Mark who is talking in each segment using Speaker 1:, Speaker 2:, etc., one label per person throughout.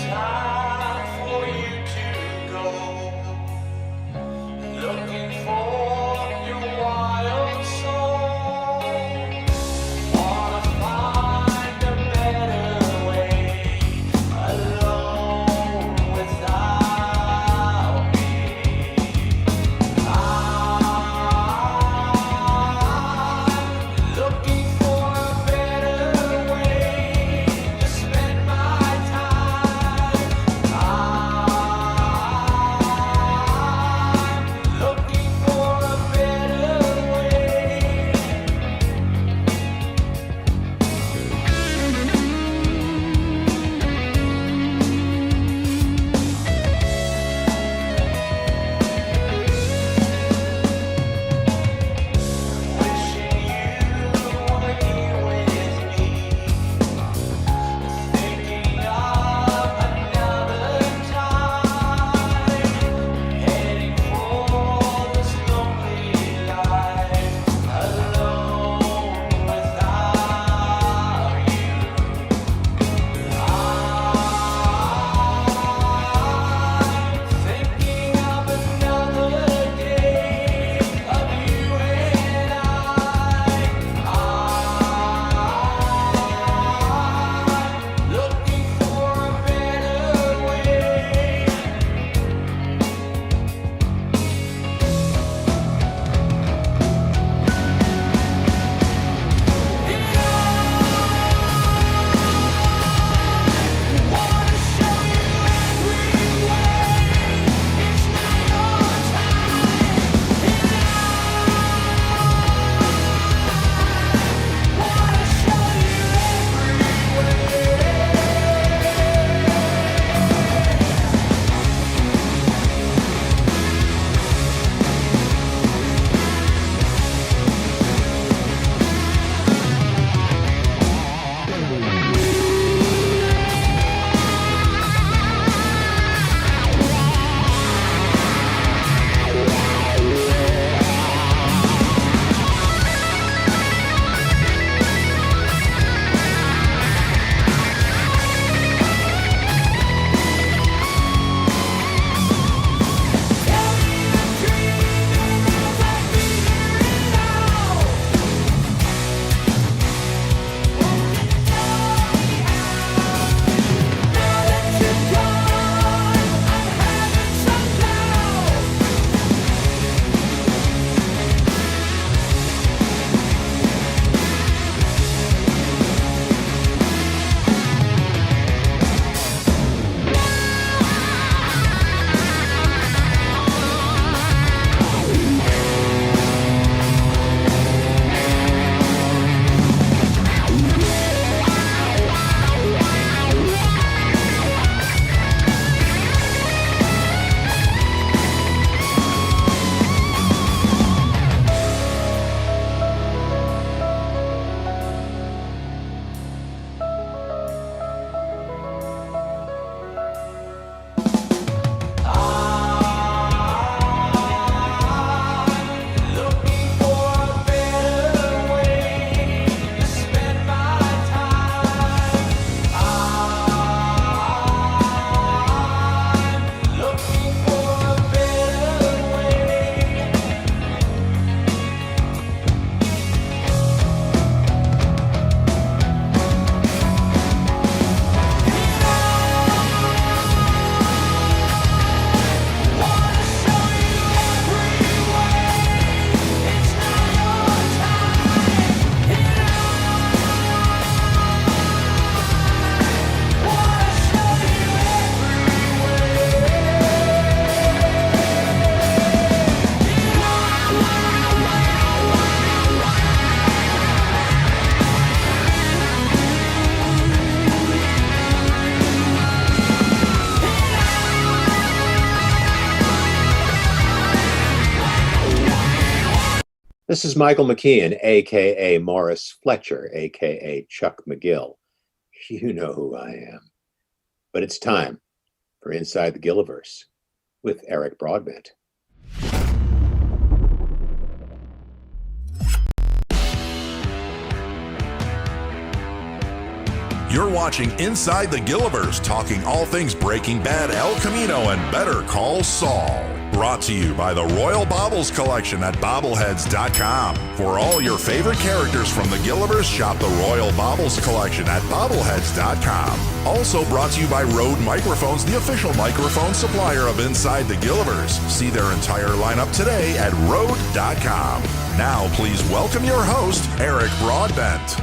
Speaker 1: time for you to go. Looking for your wild soul. Wanna find a better way. Alone without me. I'm looking for a better way to spend my time. I'm looking for a better way. Wishing you were here with me. Thinking of another time. Heading for this lonely life. Alone without you. I'm thinking of another day of you and I'm looking for a better way. Wanna show you every way. It's not your time. Wanna show you every looking for a better way to spend my time. I'm looking for a better way. Wanna show you every way. It's not your time. Wanna show you
Speaker 2: This is Michael McKeon, aka Morris Fletcher, aka Chuck McGill. You know who I am. But it's time for Inside the Gilliverse with Eric Broadbent.
Speaker 3: You're watching Inside The Gilliverse, talking all things Breaking Bad, El Camino, and Better Call Saul. Brought to you by the Royal Baubles Collection at bobbleheads.com. For all your favorite characters from The Gilliverse, shop the Royal Baubles Collection at bobbleheads.com. Also brought to you by Rode Microphones, the official microphone supplier of Inside The Gilliverse. See their entire lineup today at Rode.com. Now, please welcome your host, Eric Broadbent.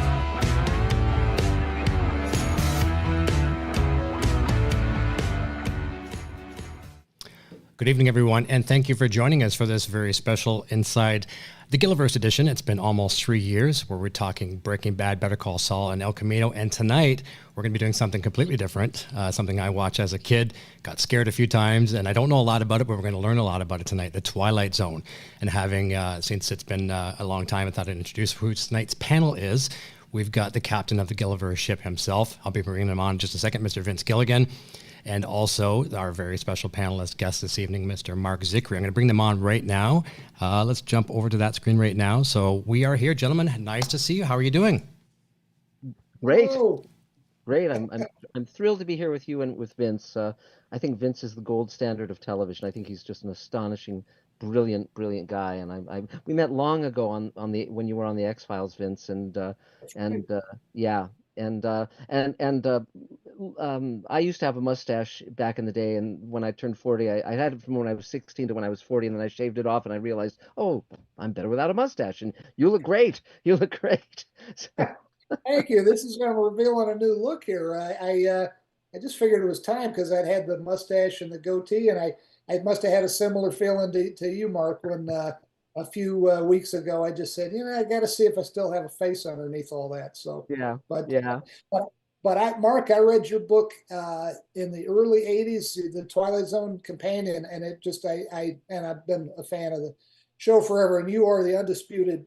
Speaker 4: Good evening, everyone, and thank you for joining us for this very special Inside the Gilliverse edition. It's been almost 3 years where we're talking Breaking Bad, Better Call Saul, and El Camino, and tonight we're going to be doing something completely different, something I watched as a kid, got scared a few times, and I don't know a lot about it, but we're going to learn a lot about it tonight, the Twilight Zone. And having, since it's been a long time, I thought I'd introduce who tonight's panel is. We've got the captain of the Gilliverse ship himself. I'll be bringing him on in just a second, Mr. Vince Gilligan. And also our very special panelist guest this evening, Mr. Marc Zicree. I'm going to bring them on right now. Let's jump over to that screen right now. So we are here, gentlemen. Nice to see you. How are you doing?
Speaker 5: Great. Great. I'm thrilled to be here with you and with Vince. I think Vince is the gold standard of television. I think he's just an astonishing, brilliant guy. And we met long ago on the when you were on the X-Files, Vince, I used to have a mustache back in the day, and when I turned 40, I had it from when I was 16 to when I was 40, and then I shaved it off, and I realized, oh, I'm better without a mustache, and you look great. You look great. So,
Speaker 6: Thank you. This is going to reveal a new look here. I just figured it was time because I'd had the mustache and the goatee, and I must have had a similar feeling to you, Mark, when a few weeks ago I just said, I got to see if I still have a face underneath all that. So
Speaker 5: yeah,
Speaker 6: but
Speaker 5: yeah.
Speaker 6: Mark, I read your book in the early '80s, the Twilight Zone companion, and I've been a fan of the show forever. And you are the undisputed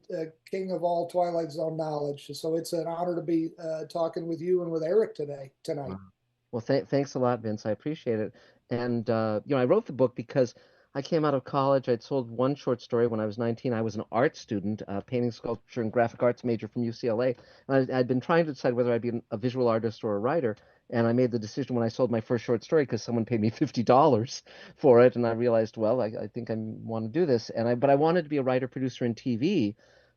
Speaker 6: king of all Twilight Zone knowledge. So it's an honor to be talking with you and with Eric tonight.
Speaker 5: Wow. Well, thanks a lot, Vince. I appreciate it. And I wrote the book because I came out of college. I'd sold one short story when I was 19. I was an art student, painting, sculpture, and graphic arts major from UCLA. And I'd been trying to decide whether I'd be a visual artist or a writer. And I made the decision when I sold my first short story because someone paid me $50 for it. And I realized, well, I think I want to do this. But I wanted to be a writer, producer, in TV.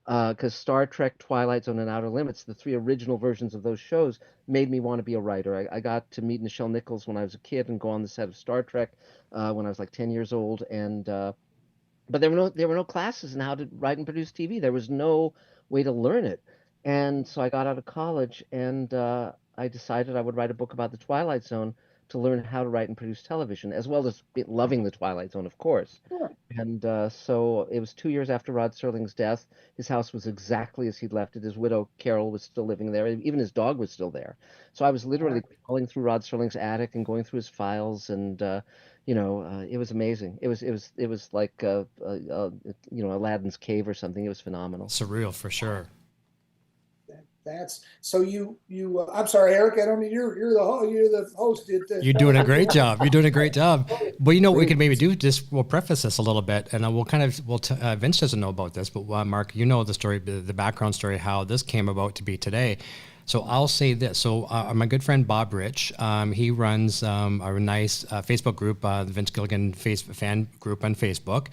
Speaker 5: Because Star Trek, Twilight Zone, and Outer Limits, the three original versions of those shows, made me want to be a writer. I got to meet Nichelle Nichols when I was a kid and go on the set of Star Trek when I was like 10 years old. But there were no classes in how to write and produce TV. There was no way to learn it. And so I got out of college and I decided I would write a book about the Twilight Zone to learn how to write and produce television, as well as loving the Twilight Zone, of course. Sure. And so it was 2 years after Rod Serling's death. His house was exactly as he'd left it. His widow, Carol, was still living there. Even his dog was still there. So I was literally crawling through Rod Serling's attic and going through his files, and it was amazing. It was like Aladdin's cave or something. It was phenomenal.
Speaker 4: Surreal for sure.
Speaker 6: That's so you. I'm sorry, Eric. I don't mean you're the host.
Speaker 4: You're doing a great job. You're doing a great job. But what we could maybe do, we'll preface this a little bit, and Vince doesn't know about this, but Mark, you know the story, the background story, how this came about to be today. So I'll say this. So my good friend Bob Rich, he runs a nice Facebook group, the Vince Gilligan fan group on Facebook.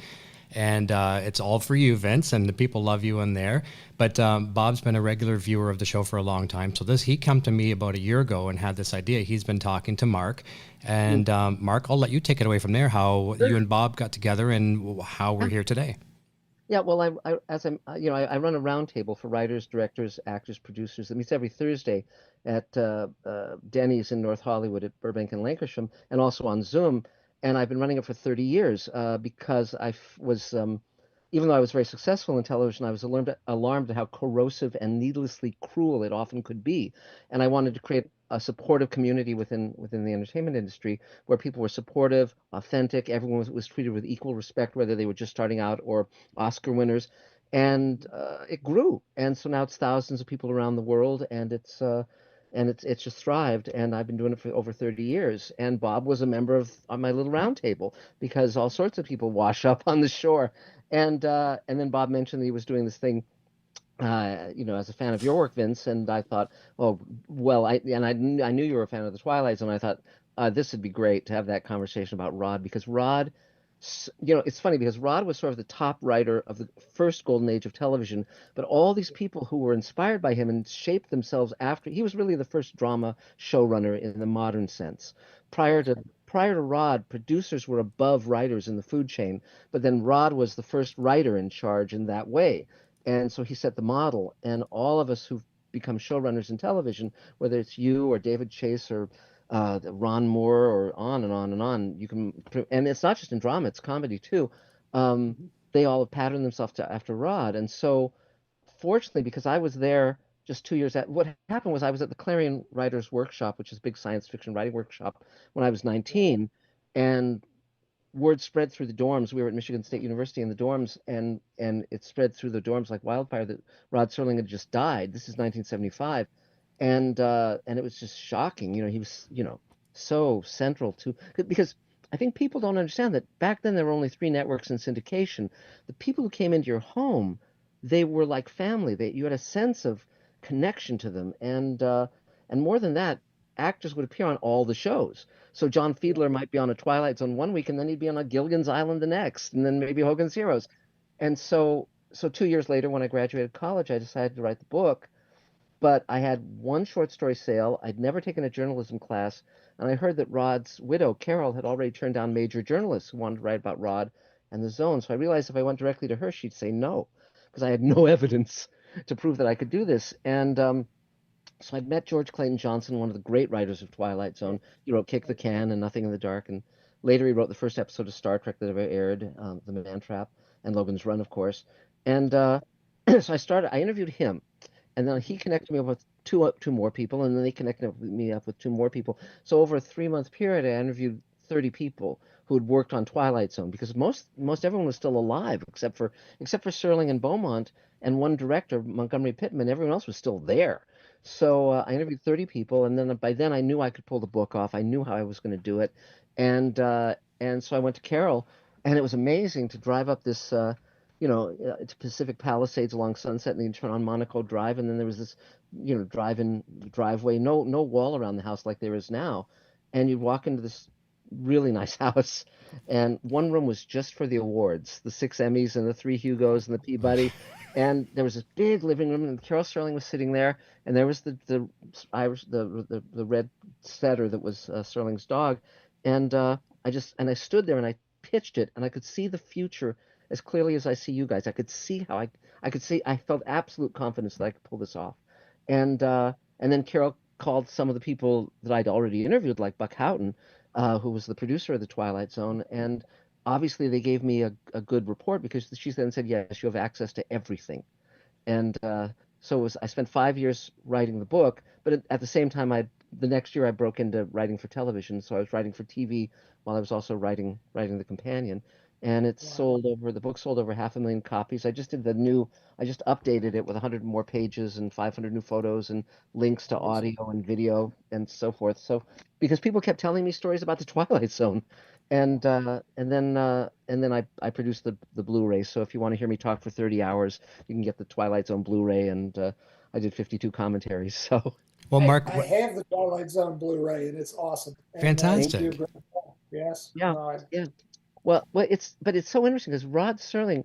Speaker 4: And it's all for you, Vince, and the people love you in there. But Bob's been a regular viewer of the show for a long time. So he come to me about a year ago and had this idea. He's been talking to Mark. And Mark, I'll let you take it away from there, how you and Bob got together and how we're here today.
Speaker 5: Yeah, well, I run a roundtable for writers, directors, actors, producers that meets every Thursday at Denny's in North Hollywood at Burbank and Lankershim, and also on Zoom. And I've been running it for 30 years because I was, even though I was very successful in television, I was alarmed at how corrosive and needlessly cruel it often could be. And I wanted to create a supportive community within the entertainment industry where people were supportive, authentic. Everyone was treated with equal respect, whether they were just starting out or Oscar winners. And it grew. And so now it's thousands of people around the world, and it's just thrived, and I've been doing it for over 30 years. And Bob was a member of on my little round table because all sorts of people wash up on the shore. And then Bob mentioned that he was doing this thing as a fan of your work, Vince, and I thought, oh, well, I knew you were a fan of the Twilight Zone. I thought this would be great to have that conversation about Rod because Rod, it's funny because Rod was sort of the top writer of the first golden age of television, but all these people who were inspired by him and shaped themselves after, he was really the first drama showrunner in the modern sense. Prior to prior to Rod, producers were above writers in the food chain, but then Rod was the first writer in charge in that way. And so he set the model, and all of us who've become showrunners in television, whether it's you or David Chase or Ron Moore or on and on and on, and it's not just in drama, it's comedy too. They all have patterned themselves after Rod. And so fortunately, because I was there just 2 years what happened was I was at the Clarion Writers Workshop, which is a big science fiction writing workshop, when I was 19, and word spread through the dorms. We were at Michigan State University in the dorms, and it spread through the dorms like wildfire that Rod Serling had just died. This is 1975, and it was just shocking. He was so central to, because I think people don't understand that back then there were only 3 networks in syndication. The people who came into your home, they were like family. You had a sense of connection to them, and more than that, actors would appear on all the shows. So John Fiedler might be on a Twilight Zone one week, and then he'd be on a Gilligan's Island the next, and then maybe Hogan's Heroes. And so 2 years later, when I graduated college, I decided to write the book. But I had one short story sale. I'd never taken a journalism class, and I heard that Rod's widow, Carol, had already turned down major journalists who wanted to write about Rod and the Zone. So I realized if I went directly to her, she'd say no, because I had no evidence to prove that I could do this. And so I'd met George Clayton Johnson, one of the great writers of Twilight Zone. He wrote Kick the Can and Nothing in the Dark, and later he wrote the first episode of Star Trek that ever aired, The Man Trap, and Logan's Run, of course. And so I interviewed him, and then he connected me up with two more people, and then they connected me up with 2 more people. So over a 3-month period, I interviewed 30 people who had worked on Twilight Zone, because most everyone was still alive except for Serling and Beaumont and one director, Montgomery Pittman. Everyone else was still there. So I interviewed 30 people, and then by then I knew I could pull the book off. I knew how I was going to do it, and so I went to Carol, and it was amazing to drive up this to Pacific Palisades along Sunset, and then you turn on Monaco Drive, and then there was this drive-in driveway, no wall around the house like there is now, and you'd walk into this really nice house, and one room was just for the awards, the 6 Emmys and the 3 Hugos and the Peabody. And there was this big living room, and Carol Serling was sitting there, and there was the red setter that was Serling's dog, and I stood there and I pitched it, and I could see the future as clearly as I see you guys. I could see how I felt absolute confidence that I could pull this off, and then Carol called some of the people that I'd already interviewed, like Buck Houghton, who was the producer of the Twilight Zone, and obviously they gave me a good report, because she then said, yes, you have access to everything. And so I spent 5 years writing the book, but at the same time, the next year I broke into writing for television. So I was writing for TV while I was also writing the companion. And the book sold over 500,000 copies. I just updated it with 100 more pages and 500 new photos and links to audio and video and so forth. So, because people kept telling me stories about the Twilight Zone, and then I produced the Blu-ray. So if you want to hear me talk for 30 hours, you can get the Twilight Zone Blu-ray, and I did 52 commentaries. So,
Speaker 4: well, Mark,
Speaker 6: I have the Twilight Zone Blu-ray, and it's awesome.
Speaker 4: Fantastic.
Speaker 6: And, yes.
Speaker 5: Yeah.
Speaker 6: No,
Speaker 5: Yeah. Well, it's so interesting because Rod Serling,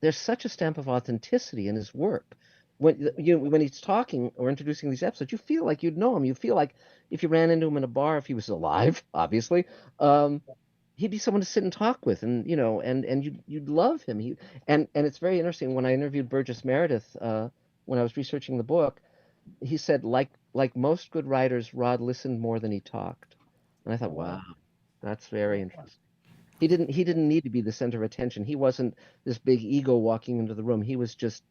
Speaker 5: there's such a stamp of authenticity in his work. When he's talking or introducing these episodes, you feel like you'd know him. You feel like if you ran into him in a bar, if he was alive, obviously, he'd be someone to sit and talk with, and you'd love him. And it's very interesting. When I interviewed Burgess Meredith, when I was researching the book, he said, like most good writers, Rod listened more than he talked. And I thought, wow, that's very interesting. He didn't need to be the center of attention. He wasn't this big ego walking into the room. He was just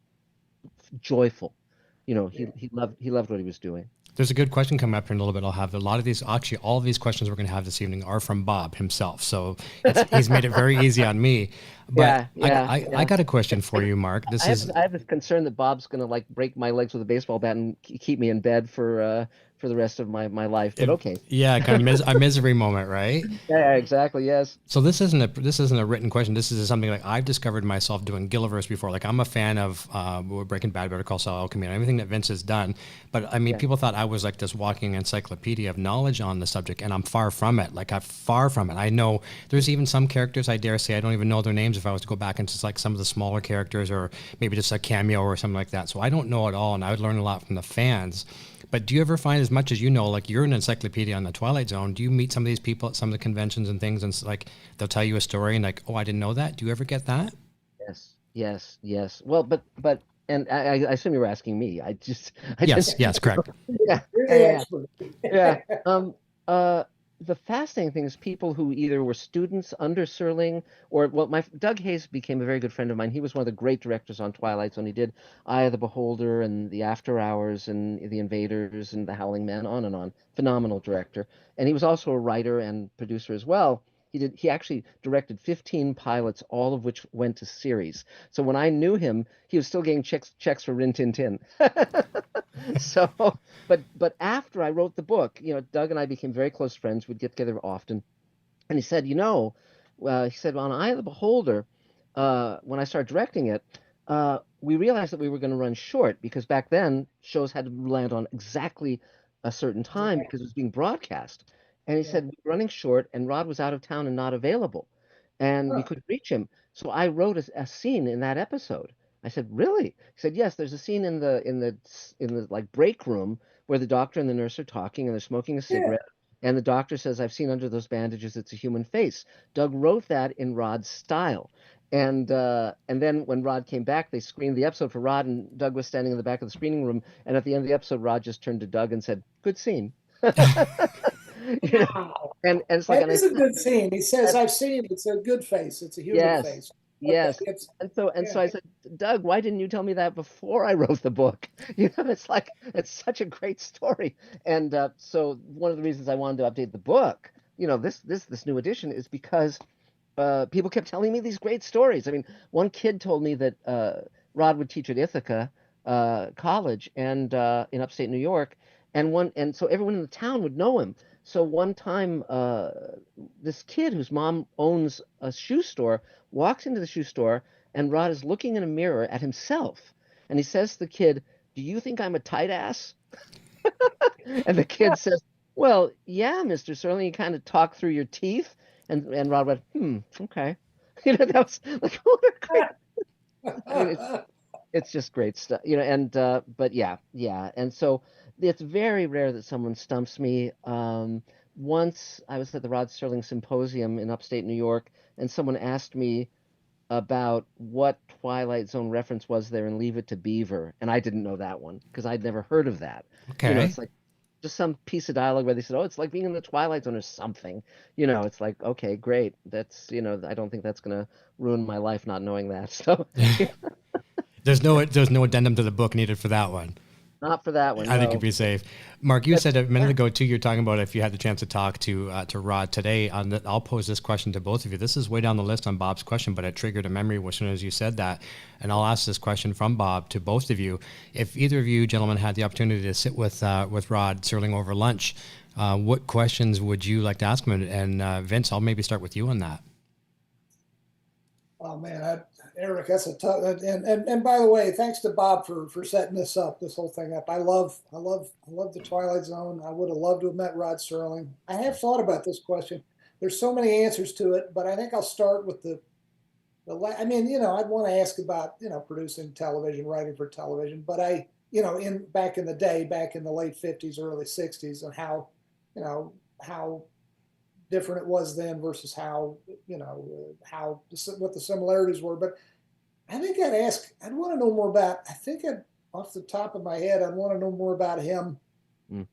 Speaker 5: joyful. He loved what he was doing.
Speaker 4: There's a good question coming up here in a little bit. I'll have a lot of these. Actually, all of these questions we're going to have this evening are from Bob himself. So he's made it very easy on me. But I got a question for you, Mark. I have this
Speaker 5: concern that Bob's going to break my legs with a baseball bat and keep me in bed for for the rest of my life. But okay.
Speaker 4: Yeah, kind of a misery moment, right?
Speaker 5: Yeah, exactly. Yes.
Speaker 4: So this isn't a written question. This is something like I've discovered myself doing Gilliverse before. Like I'm a fan of Breaking Bad, Better Call Saul, Camino, everything that Vince has done. But I mean, people thought I was like this walking encyclopedia of knowledge on the subject, and I'm far from it. Like I'm far from it. I know there's even some characters I dare say I don't even know their names if I was to go back into like some of the smaller characters or maybe just a cameo or something like that. So I don't know it all, and I would learn a lot from the fans. But do you ever find, as much as you know, like you're an encyclopedia on the Twilight Zone, do you meet some of these people at some of the conventions and things, and like they'll tell you a story and like, oh, I didn't know that? Do you ever get that?
Speaker 5: Yes. Well, but and I assume you were asking me.
Speaker 4: Yes, correct.
Speaker 5: Yeah.
Speaker 6: You're the expert.
Speaker 5: Yeah. The fascinating thing is people who either were students under Serling or, well, Doug Hayes became a very good friend of mine. He was one of the great directors on Twilight Zone. He did Eye of the Beholder and The After Hours and The Invaders and The Howling Man, on and on. Phenomenal director. And he was also a writer and producer as well. He actually directed 15 pilots, all of which went to series. So when I knew him, he was still getting checks for Rin Tin Tin. So, but after I wrote the book, Doug and I became very close friends. We'd get together often. And he said, on Eye of the Beholder, when I started directing it, we realized that we were going to run short because back then shows had to land on exactly a certain time because it was being broadcast. And he said, we're running short, and Rod was out of town and not available, and we couldn't reach him. So I wrote a scene in that episode. I said, really? He said, yes. There's a scene in the like break room where the doctor and the nurse are talking, and they're smoking a cigarette, and the doctor says, "I've seen under those bandages, it's a human face." Doug wrote that in Rod's style. And then when Rod came back, they screened the episode for Rod, and Doug was standing in the back of the screening room. And at the end of the episode, Rod just turned to Doug and said, "Good scene." And it's like,
Speaker 6: That is a good scene. He says, "I've seen it. It's a good face. It's a human face."
Speaker 5: Yes. And so I said, Doug, why didn't you tell me that before I wrote the book? It's like, it's such a great story. And so one of the reasons I wanted to update the book, this new edition, is because people kept telling me these great stories. I mean, one kid told me that Rod would teach at Ithaca College and in upstate New York, and so everyone in the town would know him. So one time, this kid whose mom owns a shoe store walks into the shoe store, and Rod is looking in a mirror at himself, and he says to the kid, "Do you think I'm a tight ass?" And the kid says, "Well, yeah, Mr. Serling, you kind of talk through your teeth." And Rod went, okay. That was like, what a great. I mean, it's just great stuff, but yeah. And so it's very rare that someone stumps me. Once I was at the Rod Serling Symposium in upstate New York, and someone asked me about what Twilight Zone reference was there in Leave It to Beaver, and I didn't know that one because I'd never heard of that.
Speaker 4: Okay.
Speaker 5: It's like just some piece of dialogue where they said, "Oh, it's like being in the Twilight Zone" or something. It's like, okay, great. That's, I don't think that's gonna ruin my life not knowing that. So
Speaker 4: there's no addendum to the book needed for that one.
Speaker 5: Not for that one.
Speaker 4: I think you'd be safe. Mark, you said a minute ago too, you're talking about if you had the chance to talk to Rod today. I'll pose this question to both of you. This is way down the list on Bob's question, but it triggered a memory as soon as you said that. And I'll ask this question from Bob to both of you. If either of you gentlemen had the opportunity to sit with Rod Serling over lunch, what questions would you like to ask him? And Vince, I'll maybe start with you on that.
Speaker 6: Oh man, Eric, that's a tough. And by the way, thanks to Bob for setting this whole thing up. I love the Twilight Zone. I would have loved to have met Rod Serling. I have thought about this question. There's so many answers to it, but I think I'll start with I'd want to ask about producing television, writing for television. But back in the day, back in the late '50s, early '60s, and how different it was then versus how what the similarities were. But I think I'd want to know more about, off the top of my head, I'd want to know more about him,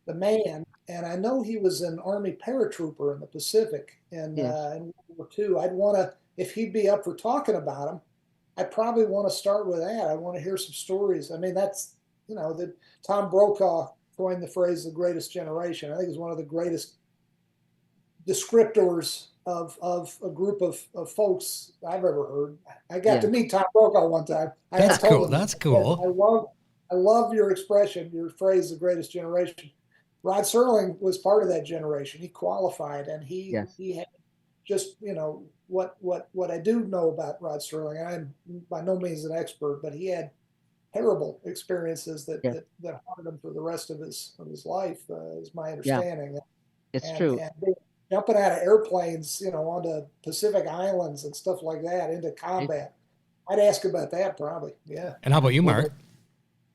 Speaker 6: the man. And I know he was an Army paratrooper in the Pacific in World War II. I'd want to, if he'd be up for talking about him, I'd probably want to start with that. I want to hear some stories. I mean, that's, that Tom Brokaw coined the phrase "the greatest generation." I think it's one of the greatest descriptors of a group of folks I've ever heard. I got to meet Tom Brokaw one time.
Speaker 4: That's cool. That's cool.
Speaker 6: I love your expression, your phrase, "the greatest generation." Rod Serling was part of that generation. He qualified, and
Speaker 5: Yes.
Speaker 6: he had just what I do know about Rod Serling. And I'm by no means an expert, but he had terrible experiences
Speaker 5: Yeah.
Speaker 6: that haunted him for the rest of his life, is my
Speaker 5: Yeah.
Speaker 6: understanding.
Speaker 5: It's
Speaker 6: And
Speaker 5: true.
Speaker 6: jumping out of airplanes, onto Pacific Islands and stuff like that into combat. I'd ask about that probably. Yeah.
Speaker 4: And how about you,
Speaker 5: Well,
Speaker 4: Mark?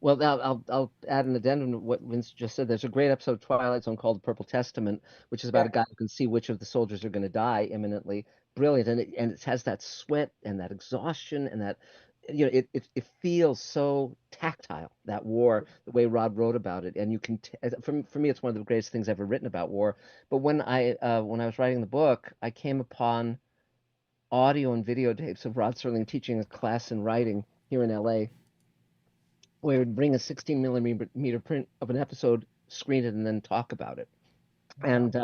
Speaker 5: Well, I'll add an addendum to what Vince just said. There's a great episode of Twilight Zone called The Purple Testament, which is about
Speaker 6: Yeah.
Speaker 5: a guy who can see which of the soldiers are going to die imminently. Brilliant, and it has that sweat and that exhaustion and that, it feels so tactile, that war, the way Rod wrote about it, and you can for me it's one of the greatest things ever written about war. But when I was writing the book, I came upon audio and videotapes of Rod Serling teaching a class in writing here in LA, where we'd bring a 16 millimeter print of an episode, screen it, and then talk about it. And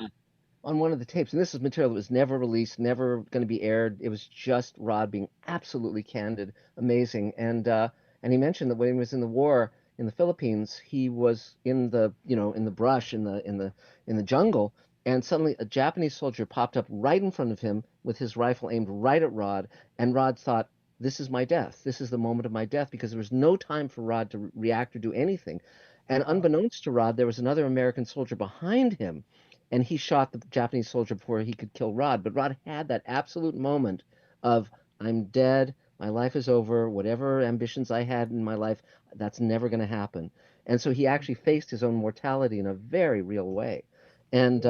Speaker 5: on one of the tapes, and this is material that was never released, never going to be aired. It was just Rod being absolutely candid, amazing. And he mentioned that when he was in the war in the Philippines, he was in the brush, in the jungle, and suddenly a Japanese soldier popped up right in front of him with his rifle aimed right at Rod, and Rod thought, "This is my death. This is the moment of my death," because there was no time for Rod to react or do anything. And unbeknownst to Rod, there was another American soldier behind him, and he shot the Japanese soldier before he could kill Rod. But Rod had that absolute moment of, "I'm dead. My life is over. Whatever ambitions I had in my life, that's never going to happen." And so he actually faced his own mortality in a very real way. And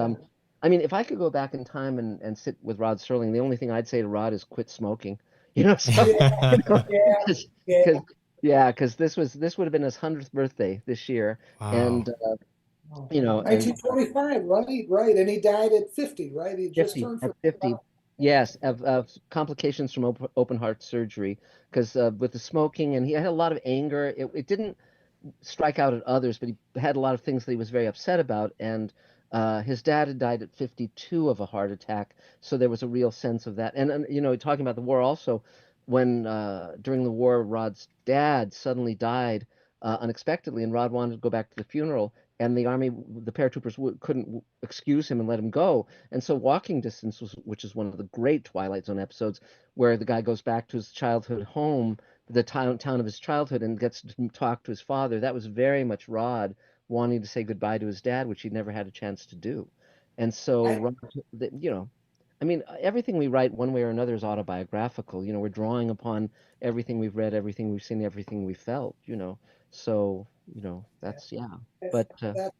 Speaker 5: I mean, if I could go back in time and sit with Rod Serling, the only thing I'd say to Rod is quit smoking. So
Speaker 6: Yeah. Yeah.
Speaker 5: because yeah, because this would have been his 100th birthday this year,
Speaker 4: Wow.
Speaker 5: and and
Speaker 6: 1925, right? Right. And he died at 50, right? He just
Speaker 5: 50
Speaker 6: turned
Speaker 5: at
Speaker 6: 50.
Speaker 5: 50. Yes, of complications from open heart surgery, because with the smoking, and he had a lot of anger. It didn't strike out at others, but he had a lot of things that he was very upset about. And his dad had died at 52 of a heart attack, so there was a real sense of that. And talking about the war also, when during the war, Rod's dad suddenly died unexpectedly, and Rod wanted to go back to the funeral, and the army, the paratroopers couldn't excuse him and let him go. And so Walking Distance which is one of the great Twilight Zone episodes, where the guy goes back to his childhood home, the town of his childhood, and gets to talk to his father. That was very much Rod wanting to say goodbye to his dad, which he'd never had a chance to do. And so,
Speaker 6: I,
Speaker 5: Rod, I mean, everything we write one way or another is autobiographical. We're drawing upon everything we've read, everything we've seen, everything we felt. So, that's, yeah. But
Speaker 6: that,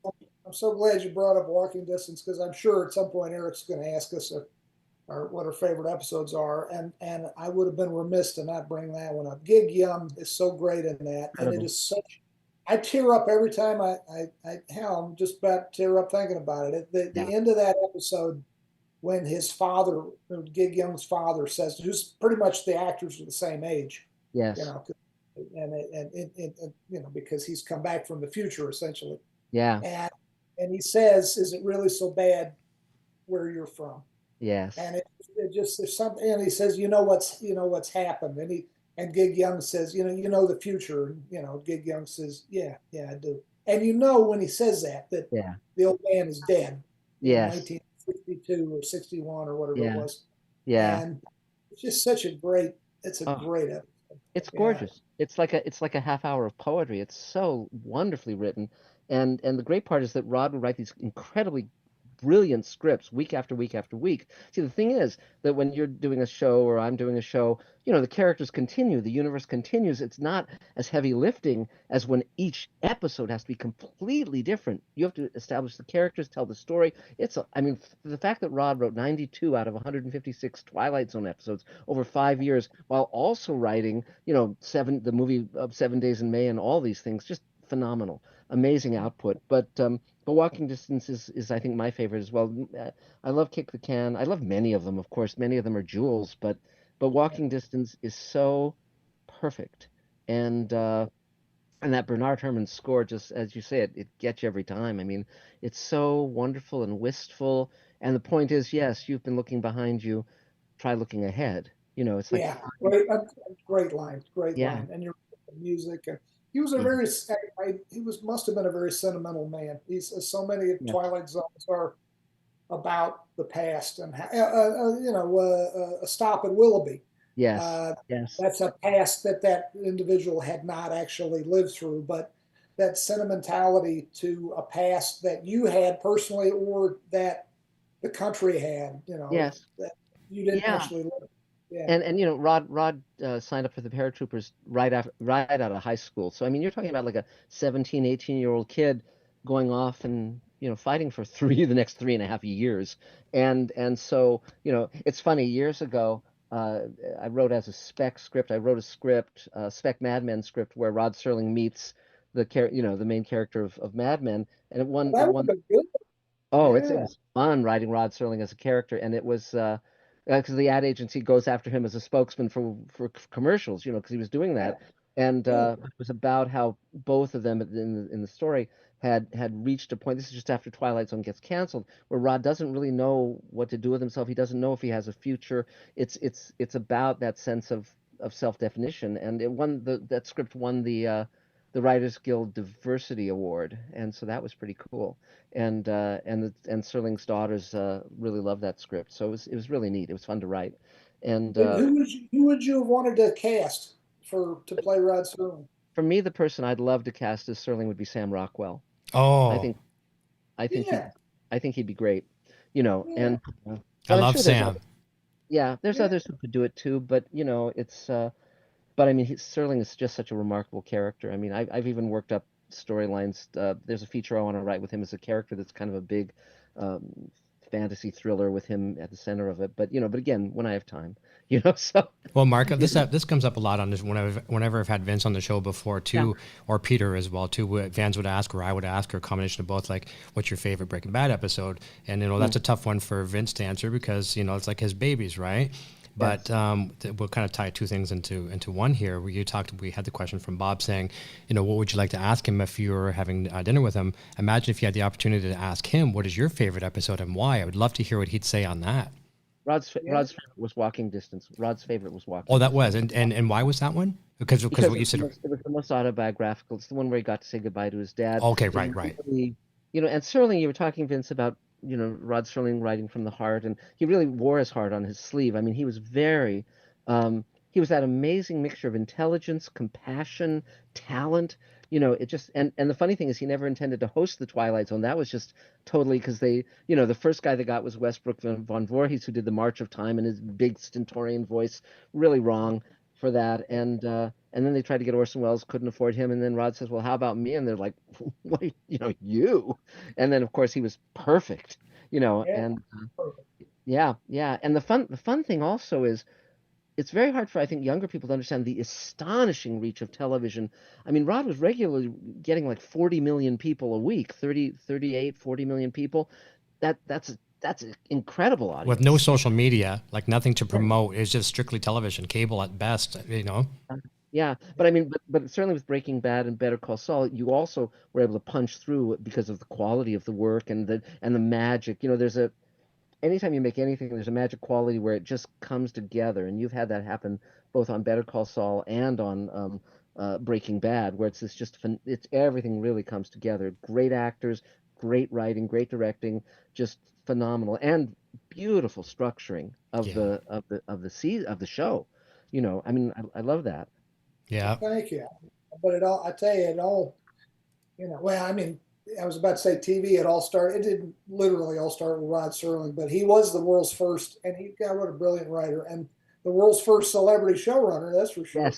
Speaker 6: I'm so glad you brought up Walking Distance, because I'm sure at some point Eric's going to ask us what our favorite episodes are, and I would have been remiss to not bring that one up. Gig Young is so great in that, and it
Speaker 5: incredible.
Speaker 6: is such. I tear up every time hell, I'm just about to tear up thinking about it.
Speaker 5: Yeah.
Speaker 6: The end of that episode, when his father, Gig Young's father, says, who's pretty much the actors are the same age,
Speaker 5: Yes.
Speaker 6: because he's come back from the future essentially,
Speaker 5: Yeah.
Speaker 6: and he says, "Is it really so bad where you're from?"
Speaker 5: Yes.
Speaker 6: And it just there's something, and he says, what's happened, and Gig Young says, the future, and Gig Young says, yeah, I do, and when he says that
Speaker 5: Yeah.
Speaker 6: the old man is dead in
Speaker 5: Yes.
Speaker 6: 1962 or 61 or whatever it
Speaker 5: Yeah.
Speaker 6: was,
Speaker 5: Yeah.
Speaker 6: and it's just such a great, it's a
Speaker 5: Oh,
Speaker 6: great episode.
Speaker 5: it's
Speaker 6: Yeah,
Speaker 5: gorgeous. It's like a half hour of poetry. It's so wonderfully written. And the great part is that Rod would write these incredibly brilliant scripts week after week after week. See, the thing is that when you're doing a show or I'm doing a show, the characters continue, the universe continues. It's not as heavy lifting as when each episode has to be completely different. You have to establish the characters, tell the story. I mean, the fact that Rod wrote 92 out of 156 Twilight Zone episodes over 5 years, while also writing, the movie of 7 Days in May and all these things, just phenomenal, amazing output. But Walking Distance is I think my favorite as well. I love Kick the Can. I love many of them, of course. Many of them are jewels, but Walking Distance is so perfect. And that Bernard Herrmann score, just as you say, it gets you every time. I mean, it's so wonderful and wistful. And the point is, yes, you've been looking behind you. Try looking ahead. It's like,
Speaker 6: yeah, great line,
Speaker 5: yeah,
Speaker 6: and your music. He was a very, he was must have been a very sentimental man. He's so many
Speaker 5: Yeah.
Speaker 6: Twilight Zones are about the past, and a stop at Willoughby.
Speaker 5: Yes. Yes.
Speaker 6: That's a past that individual had not actually lived through, but that sentimentality to a past that you had personally or that the country had,
Speaker 5: Yes.
Speaker 6: that you didn't
Speaker 5: Yeah.
Speaker 6: actually live. Yeah.
Speaker 5: And Rod signed up for the paratroopers right out of high school. So I mean, you're talking about like a 17, 18-year-old kid going off and fighting for the next 3.5 years. And so it's funny. Years ago, I wrote as a spec script. I wrote a script, spec Mad Men script, where Rod Serling meets the main character of Mad Men, and it won.
Speaker 6: That
Speaker 5: It
Speaker 6: would
Speaker 5: won.
Speaker 6: have been good.
Speaker 5: Oh, it
Speaker 6: Yeah.
Speaker 5: was fun writing Rod Serling as a character, and it was because the ad agency goes after him as a spokesman for commercials, because he was doing that, and
Speaker 6: Yeah.
Speaker 5: it was about how both of them in the story had reached a point. This is just after Twilight Zone gets canceled, where Rod doesn't really know what to do with himself. He doesn't know if he has a future. It's about that sense of self-definition, and that script won the Writers Guild Diversity Award, and so that was pretty cool. And Serling's daughters really loved that script, so it was really neat. It was fun to write, and
Speaker 6: Who would you have wanted to cast to play Rod Serling?
Speaker 5: for me, the person I'd love to cast as Serling would be Sam Rockwell.
Speaker 4: Oh,
Speaker 5: I think
Speaker 6: Yeah.
Speaker 5: I think he'd be great, and
Speaker 4: I
Speaker 5: but I'm
Speaker 4: love
Speaker 5: sure
Speaker 4: Sam.
Speaker 5: there's
Speaker 6: Yeah.
Speaker 5: others who could do it too, but it's but I mean, Serling is just such a remarkable character. I mean, I've even worked up storylines. There's a feature I want to write with him as a character that's kind of a big um, fantasy thriller with him at the center of it. But but again, when I have time, So
Speaker 4: Well, Mark, this comes up a lot on this whenever I've had Vince on the show before too, or Peter as well too. Fans would ask, or I would ask, or a combination of both, like, "What's your favorite Breaking Bad episode?" And that's a tough one for Vince to answer because it's like his babies, right? But we'll kind of tie two things into one here. We had the question from Bob saying, what would you like to ask him if you were having dinner with him? Imagine if you had the opportunity to ask him, what is your favorite episode and why? I would love to hear what he'd say on that.
Speaker 5: Rod's favorite was Walking Distance. Rod's favorite was Walking.
Speaker 4: Oh, that was, and why was that one? Because what you said.
Speaker 5: It was the most autobiographical. It's the one where he got to say goodbye to his dad.
Speaker 4: Okay, right.
Speaker 5: Really, and Serling, you were talking, Vince, about Rod Serling writing from the heart, and he really wore his heart on his sleeve. I mean, he was he was that amazing mixture of intelligence, compassion, talent. It just and the funny thing is he never intended to host the Twilight Zone. That was just totally because they, the first guy they got was Westbrook von Voorhees, who did the March of Time in his big stentorian voice, really wrong for that. And then they tried to get Orson Welles, couldn't afford him, and then Rod says, "Well, how about me?" And they're like, "What? You?" And then of course he was perfect, and yeah. And the fun thing also is, it's very hard for, I think, younger people to understand the astonishing reach of television. I mean, Rod was regularly getting like 40 million people a week, 38, 40 million people. That's an incredible audience.
Speaker 4: With no social media, like nothing to promote. It's just strictly television, cable at best,
Speaker 5: Yeah, but I mean, but certainly with Breaking Bad and Better Call Saul, you also were able to punch through because of the quality of the work and the magic. Anytime you make anything, there's a magic quality where it just comes together, and you've had that happen both on Better Call Saul and on Breaking Bad, where it's everything really comes together. Great actors, great writing, great directing, just phenomenal, and beautiful structuring of the show. I mean, I love that.
Speaker 4: Yeah.
Speaker 6: Thank you. But I tell you, it all, well, I mean, I was about to say TV, it didn't literally all start with Rod Serling, but he was the world's first, and what a brilliant writer, and the world's first celebrity showrunner, that's for sure.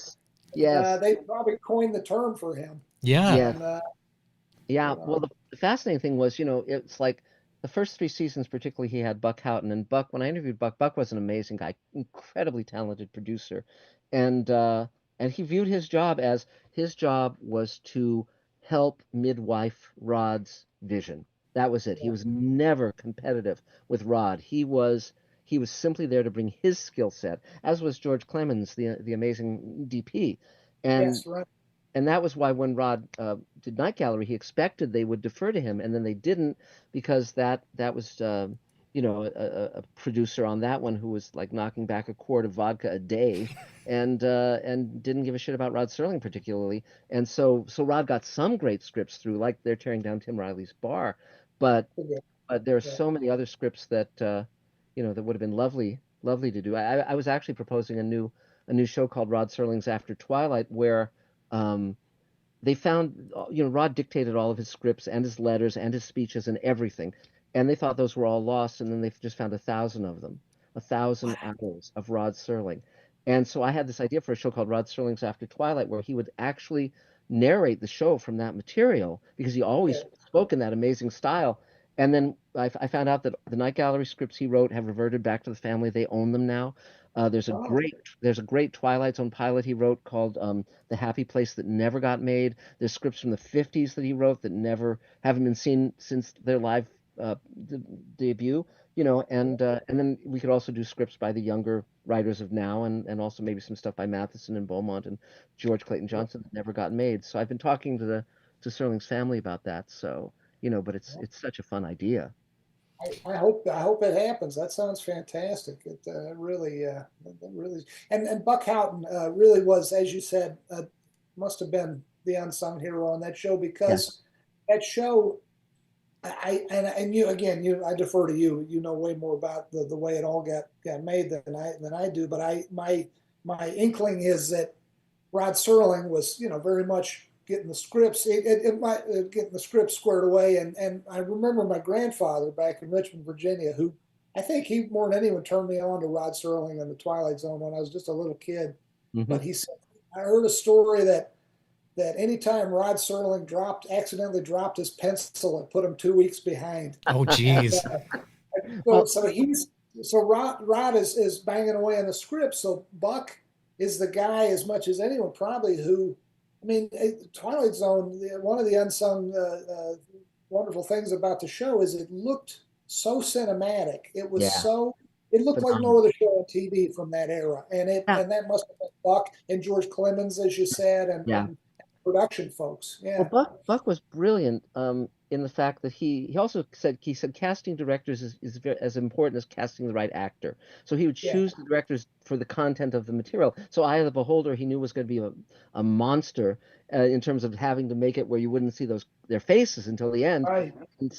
Speaker 5: Yes.
Speaker 6: They probably coined the term for him.
Speaker 4: Yeah.
Speaker 5: And, well, the fascinating thing was, it's like the first 3 seasons, particularly, he had Buck Houghton, and Buck, when I interviewed Buck was an amazing guy, incredibly talented producer, and he viewed his job was to help midwife Rod's vision. That was it. He was never competitive with Rod. He was simply there to bring his skill set, as was George Clemens, the amazing DP. And
Speaker 6: Yes, right.
Speaker 5: And that was why when Rod did Night Gallery, he expected they would defer to him, and then they didn't, because that was a producer on that one who was like knocking back a quart of vodka a day, and didn't give a shit about Rod Serling particularly. And so Rod got some great scripts through, like they're tearing down Tim Riley's bar, but
Speaker 6: Yeah,
Speaker 5: there are
Speaker 6: yeah.
Speaker 5: so many other scripts that that would have been lovely to do. I was actually proposing a new show called Rod Serling's After Twilight, where um, they found, Rod dictated all of his scripts and his letters and his speeches and everything, and they thought those were all lost, and then they just found 1,000 of them, 1,000 hours of Rod Serling. And so I had this idea for a show called Rod Serling's After Twilight, where he would actually narrate the show from that material because he always
Speaker 6: Yeah.
Speaker 5: spoke in that amazing style. And then I found out that the Night Gallery scripts he wrote have reverted back to the family. They own them now.
Speaker 6: Oh,
Speaker 5: There's a great Twilight Zone pilot he wrote called The Happy Place that never got made. There's scripts from the 50s that he wrote that never haven't been seen since their live debut. And then we could also do scripts by the younger writers of now, and also maybe some stuff by Matheson and Beaumont and George Clayton Johnson that never got made. So I've been talking to Serling's family about that. So, but it's such a fun idea.
Speaker 6: I hope it happens. That sounds fantastic. It really, and Buck Houghton really was, as you said, must have been the unsung hero on that show,
Speaker 5: Yeah.
Speaker 6: because that show, and you again, I defer to you. You know way more about the way it all got made than I do. But my inkling is that Rod Serling was, very much getting the scripts, getting the scripts squared away. And I remember my grandfather back in Richmond, Virginia, who I think he more than anyone turned me on to Rod Serling and the Twilight Zone when I was just a little kid.
Speaker 5: Hmm.
Speaker 6: But he said, I heard a story that anytime Rod Serling accidentally dropped his pencil, it put him 2 weeks behind.
Speaker 4: Oh, geez.
Speaker 5: Well,
Speaker 6: So Rod is banging away on the script. So Buck is the guy, as much as anyone probably, who, I mean, Twilight Zone. One of the unsung wonderful things about the show is it looked so cinematic. It was
Speaker 5: yeah,
Speaker 6: so. It looked like no
Speaker 5: phenomenal.
Speaker 6: other show on TV from that era,
Speaker 5: Yeah,
Speaker 6: and that must have been Buck and George Clemens, as you said,
Speaker 5: yeah.
Speaker 6: and production folks.
Speaker 5: Well,
Speaker 6: Yeah,
Speaker 5: Buck was brilliant in the fact that he also said casting directors is as important as casting the right actor. So he would
Speaker 6: yeah,
Speaker 5: choose the directors for the content of the material. So Eye of the Beholder, he knew was going to be a monster in terms of having to make it where you wouldn't see their faces until the end.
Speaker 6: right.
Speaker 5: And
Speaker 6: Yeah,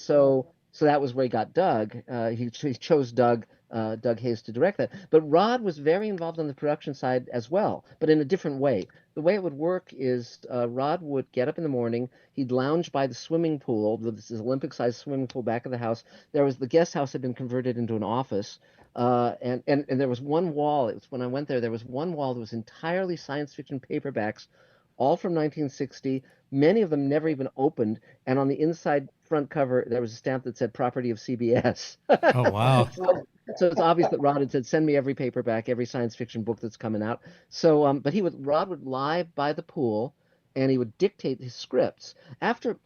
Speaker 5: so that was where he got Doug. He chose Doug Hayes to direct that. But Rod was very involved on the production side as well, but in a different way. The way it would work is Rod would get up in the morning. He'd lounge by the swimming pool, this Olympic-sized swimming pool back of the house. The guest house had been converted into an office. And there was one wall. It was when I went there. There was one wall that was entirely science fiction paperbacks, all from 1960. Many of them never even opened. And on the inside front cover, there was a stamp that said "Property of CBS."
Speaker 4: Oh, wow.
Speaker 5: So it's obvious that Rod had said, "Send me every paperback, every science fiction book that's coming out." So, but Rod would lie by the pool, and he would dictate his scripts.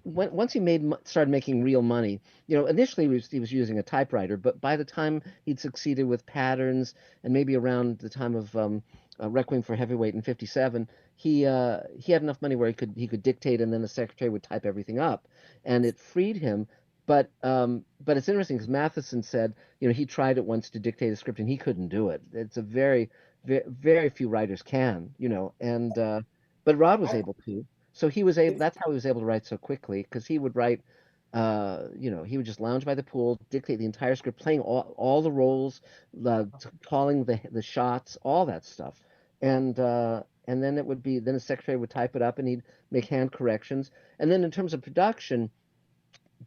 Speaker 5: Once he started making real money, initially he was using a typewriter, but by the time he'd succeeded with patterns, and maybe around the time of Requiem for Heavyweight in '57, he had enough money where he could dictate, and then the secretary would type everything up, and it freed him. But it's interesting because Matheson said, he tried it once to dictate a script and he couldn't do it. It's a very, very, very few writers can, and but Rod was
Speaker 6: I,
Speaker 5: able to. So he was able.
Speaker 6: it,
Speaker 5: That's how he was able to write so quickly because he would write. He would just lounge by the pool, dictate the entire script, playing all the roles, calling the shots, all that stuff, and then then the secretary would type it up and he'd make hand corrections. And then in terms of production,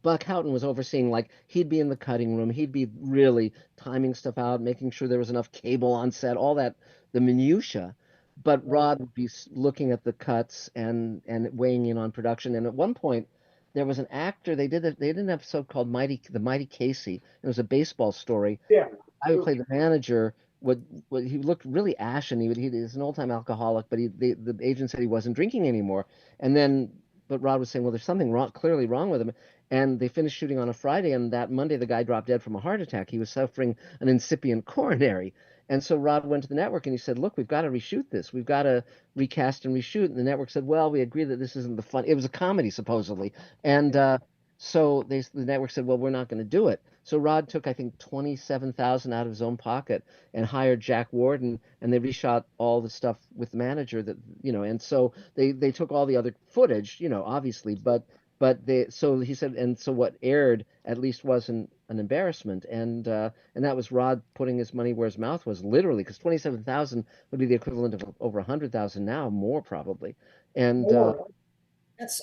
Speaker 5: Buck Houghton was overseeing, like, he'd be in the cutting room, he'd be really timing stuff out, making sure there was enough cable on set, all that, the minutia. But
Speaker 6: right.
Speaker 5: Rod would be looking at the cuts and weighing in on production. And at one point, there was an actor they did an episode called The Mighty Casey. It was a baseball story.
Speaker 6: Yeah,
Speaker 5: I would play the manager. He looked really ashen. He's an old time alcoholic, but the agent said he wasn't drinking anymore. And then, but Rod was saying, well, there's something clearly wrong with him. And they finished shooting on a Friday, and that Monday the guy dropped dead from a heart attack. He was suffering an incipient coronary. And so Rod went to the network and he said, "Look, we've got to reshoot this. We've got to recast and reshoot." And the network said, "Well, we agree that this isn't the fun." It was a comedy supposedly, and So the network said, well, we're not going to do it. So Rod took, I think, 27,000 out of his own pocket and hired Jack Warden, and they reshot all the stuff with the manager that, and so they took all the other footage, obviously, so he said, and so what aired at least wasn't an embarrassment, and that was Rod putting his money where his mouth was, literally, because 27,000 would be the equivalent of over 100,000 now, more probably, and
Speaker 6: More.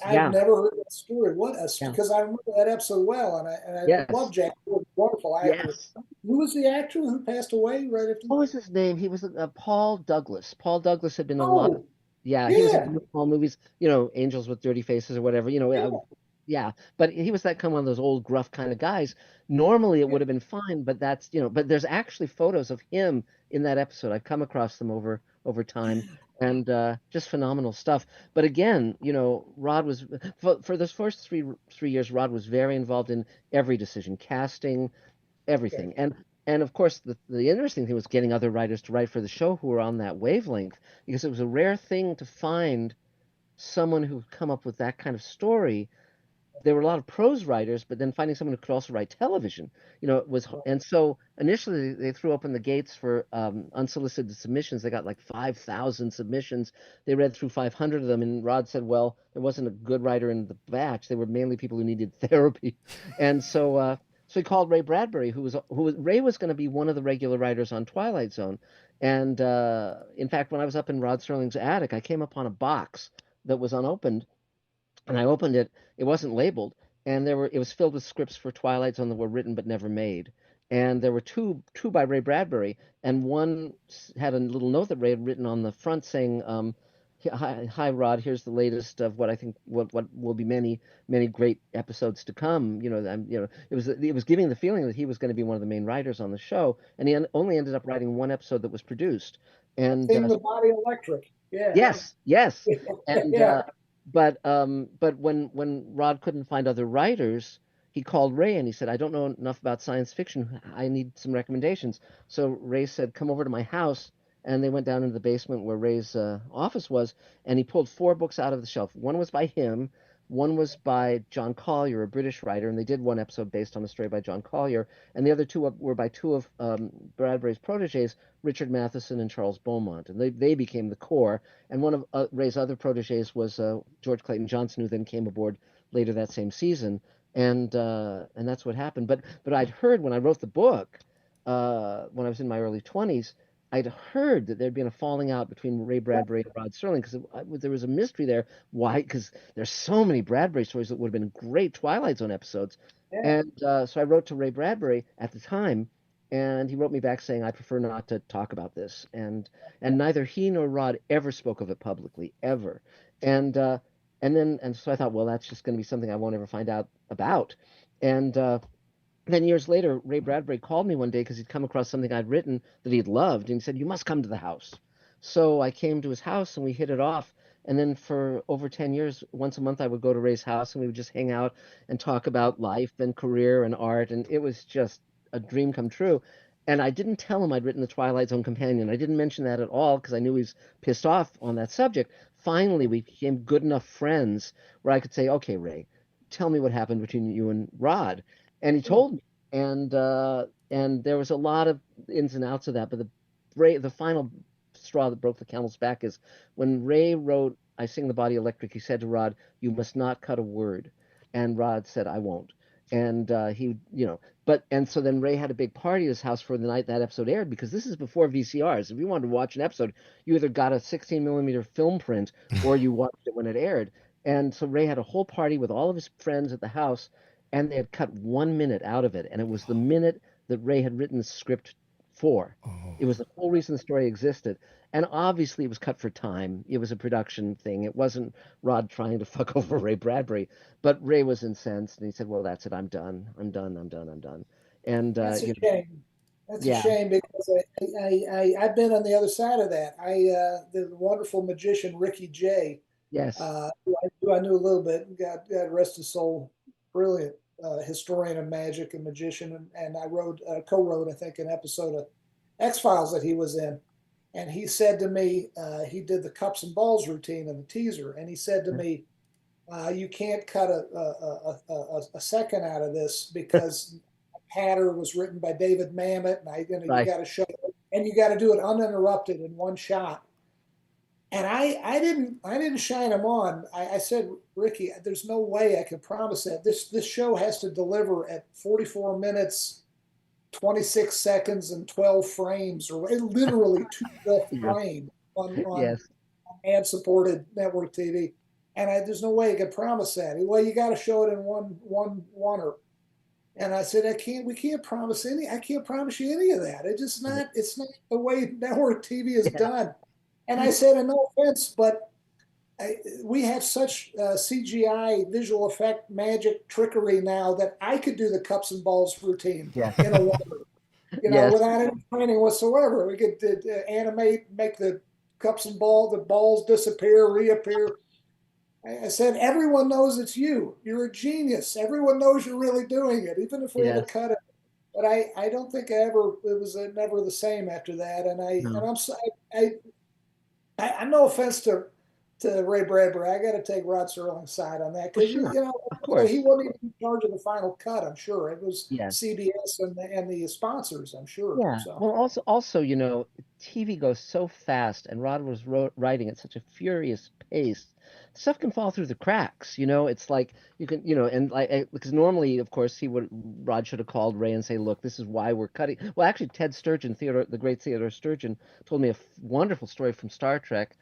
Speaker 6: I've
Speaker 5: yeah,
Speaker 6: never heard that story.
Speaker 5: yeah,
Speaker 6: Because I remember that episode well, and I love
Speaker 5: yes,
Speaker 6: Jack Wood, wonderful actor.
Speaker 5: yes.
Speaker 6: Who was the actor who passed away right after?
Speaker 5: What was his name? He was Paul Douglas. Paul Douglas had been in a lot of,
Speaker 6: Oh,
Speaker 5: yeah, he was in
Speaker 6: yeah,
Speaker 5: small movies, Angels with Dirty Faces or whatever,
Speaker 6: yeah,
Speaker 5: yeah. But he was that kind of one of those old gruff kind of guys. Normally it
Speaker 6: yeah.
Speaker 5: would have been fine, but but there's actually photos of him in that episode. I've come across them over time, and just phenomenal stuff. But again, Rod was for those first three years, Rod was very involved in every decision, casting,
Speaker 6: Okay.
Speaker 5: everything. And of course, the interesting thing was getting other writers to write for the show who were on that wavelength, because it was a rare thing to find someone who could come up with that kind of story. There were a lot of prose writers, but then finding someone who could also write television, it was. And so initially they threw open the gates for unsolicited submissions. They got like 5,000 submissions. They read through 500 of them, and Rod said, well, there wasn't a good writer in the batch. They were mainly people who needed therapy. And so he called Ray Bradbury, Ray was going to be one of the regular writers on Twilight Zone. And in fact, when I was up in Rod Serling's attic, I came upon a box that was unopened, and I opened it. It wasn't labeled, and it was filled with scripts for Twilight Zone that were written but never made. And there were two by Ray Bradbury, and one had a little note that Ray had written on the front saying, "Hi, Rod. Here's the latest of what I think what will be many great episodes to come." It was giving the feeling that he was going to be one of the main writers on the show, and he only ended up writing one episode that was produced.
Speaker 6: That
Speaker 5: And
Speaker 6: thing, the body electric. Yeah,
Speaker 5: yes, yes, and
Speaker 6: yeah.
Speaker 5: but when Rod couldn't find other writers, he called Ray and he said, "I don't know enough about science fiction. I need some recommendations." So Ray said, "Come over to my house." And they went down into the basement where Ray's office was, and he pulled four books out of the shelf. One was by him, one was by John Collier, a British writer, and they did one episode based on a story by John Collier, and the other two were by two of Bradbury's proteges, Richard Matheson and Charles Beaumont, and they became the core. And one of Ray's other proteges was George Clayton Johnson, who then came aboard later that same season, and that's what happened. But I'd heard when I wrote the book, when I was in my early 20s, I'd heard that there'd been a falling out between Ray Bradbury and Rod Serling, because there was a mystery there. Why? Because there's so many Bradbury stories that would have been great Twilight Zone episodes.
Speaker 6: Yeah.
Speaker 5: And so I wrote to Ray Bradbury at the time, and he wrote me back saying, "I prefer not to talk about this." And neither he nor Rod ever spoke of it publicly, ever. And so I thought, well, that's just going to be something I won't ever find out about. And then years later, Ray Bradbury called me one day because he'd come across something I'd written that he'd loved, and he said, "You must come to the house." So I came to his house and we hit it off. And then for over 10 years, once a month, I would go to Ray's house and we would just hang out and talk about life and career and art. And it was just a dream come true. And I didn't tell him I'd written the Twilight Zone Companion. I didn't mention that at all because I knew he was pissed off on that subject. Finally, we became good enough friends where I could say, "Okay, Ray, tell me what happened between you and Rod." And he told me, and there was a lot of ins and outs of that, but the final straw that broke the camel's back is when Ray wrote "I Sing the Body Electric." He said to Rod, "You must not cut a word," and Rod said, "I won't." And and so then Ray had a big party at his house for the night that episode aired, because this is before VCRs. If you wanted to watch an episode, you either got a 16 millimeter film print or you watched it when it aired. And so Ray had a whole party with all of his friends at the house, and they had cut 1 minute out of it, and it was the minute that Ray had written the script for.
Speaker 4: Oh,
Speaker 5: It was the whole reason the story existed. And obviously it was cut for time. It was a production thing. It wasn't Rod trying to fuck over Ray Bradbury. But Ray was incensed, and he said, "Well, that's it. I'm done. I'm done. I'm done. I'm done." And
Speaker 6: That's a shame. That's a
Speaker 5: yeah,
Speaker 6: shame because I've been on the other side of that. The wonderful magician Ricky Jay,
Speaker 5: yes,
Speaker 6: who I knew a little bit. God rest his soul. Brilliant historian of magic and magician, and I co-wrote, I think, an episode of X-Files that he was in. And he said to me, he did the cups and balls routine in the teaser, and he said to me, You can't cut a second out of this because Hatter was written by David Mamet, and you
Speaker 5: Right.
Speaker 6: got to show it, and you got to do it uninterrupted in one shot. And I didn't shine him on. I said, Ricky, there's no way I can promise that this show has to deliver at 44 minutes, 26 seconds, and 12 frames, or literally two
Speaker 5: Yeah.
Speaker 6: frame on
Speaker 5: Yes.
Speaker 6: ad supported network TV. And there's no way I could promise that. Well, you got to show it in one. And I said, we can't promise I can't promise you any of that. It's not the way network TV is
Speaker 5: Yeah.
Speaker 6: done. And I said, and no offense, but we have such CGI visual effect magic trickery now that I could do the cups and balls routine
Speaker 5: Yeah.
Speaker 6: in a wonder,
Speaker 5: Yes.
Speaker 6: without any training whatsoever. We could animate, make the the balls disappear, reappear. I said, everyone knows it's you. You're a genius. Everyone knows you're really doing it, even if we had to
Speaker 5: Yes.
Speaker 6: cut it. But I don't think it was never the same after that.
Speaker 5: No.
Speaker 6: I'm no offense to Ray Bradbury. I got to take Rod Serling's side on that
Speaker 5: Well,
Speaker 6: because
Speaker 5: sure. Of
Speaker 6: he
Speaker 5: course.
Speaker 6: wasn't even in charge of the final cut. I'm sure it was
Speaker 5: Yes.
Speaker 6: CBS and the sponsors. I'm sure.
Speaker 5: Yeah.
Speaker 6: So
Speaker 5: Well, also, TV goes so fast, and Rod was writing at such a furious pace. Stuff can fall through the cracks. It's like you can, and like because normally, of course, Rod should have called Ray and say, "Look, this is why we're cutting." Well, actually, Ted Sturgeon, the great Theodore Sturgeon, told me a wonderful story from Star Trek.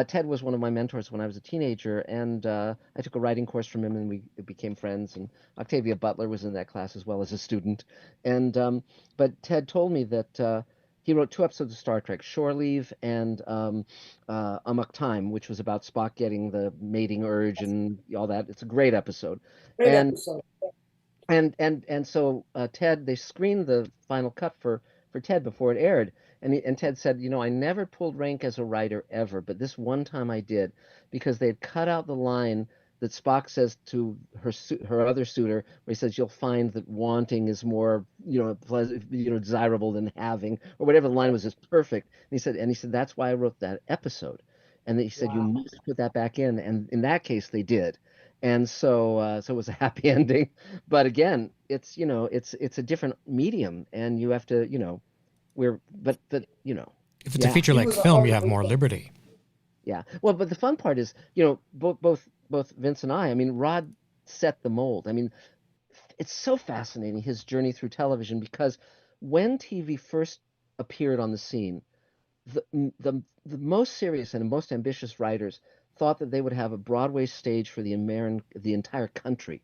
Speaker 5: Ted was one of my mentors when I was a teenager, and I took a writing course from him, and we became friends. And Octavia Butler was in that class as well as a student, and but Ted told me that he wrote 2 episodes of Star Trek, Shore Leave and Amok Time, which was about Spock getting the mating urge and all that. It's a great episode,
Speaker 6: great
Speaker 5: and
Speaker 6: episode.
Speaker 5: so Ted, they screened the final cut for Ted before it aired, and Ted said, I never pulled rank as a writer ever, but this one time I did because they had cut out the line that Spock says to her other suitor, where he says, "You'll find that wanting is more, desirable than having," or whatever the line was, just perfect. And he said that's why I wrote that episode, and he said you
Speaker 6: Wow.
Speaker 5: must put that back in, and in that case they did, and so it was a happy ending. But again, it's a different medium, and you have to, we're but
Speaker 4: If it's a
Speaker 5: yeah.
Speaker 4: feature
Speaker 6: He
Speaker 4: length
Speaker 6: was a
Speaker 4: film,
Speaker 6: hard
Speaker 4: you have more
Speaker 6: worker.
Speaker 4: liberty.
Speaker 5: Yeah. Well, but the fun part is, both Vince and I mean, Rod set the mold. I mean, it's so fascinating, his journey through television, because when TV first appeared on the scene, the most serious and most ambitious writers thought that they would have a Broadway stage for the entire country.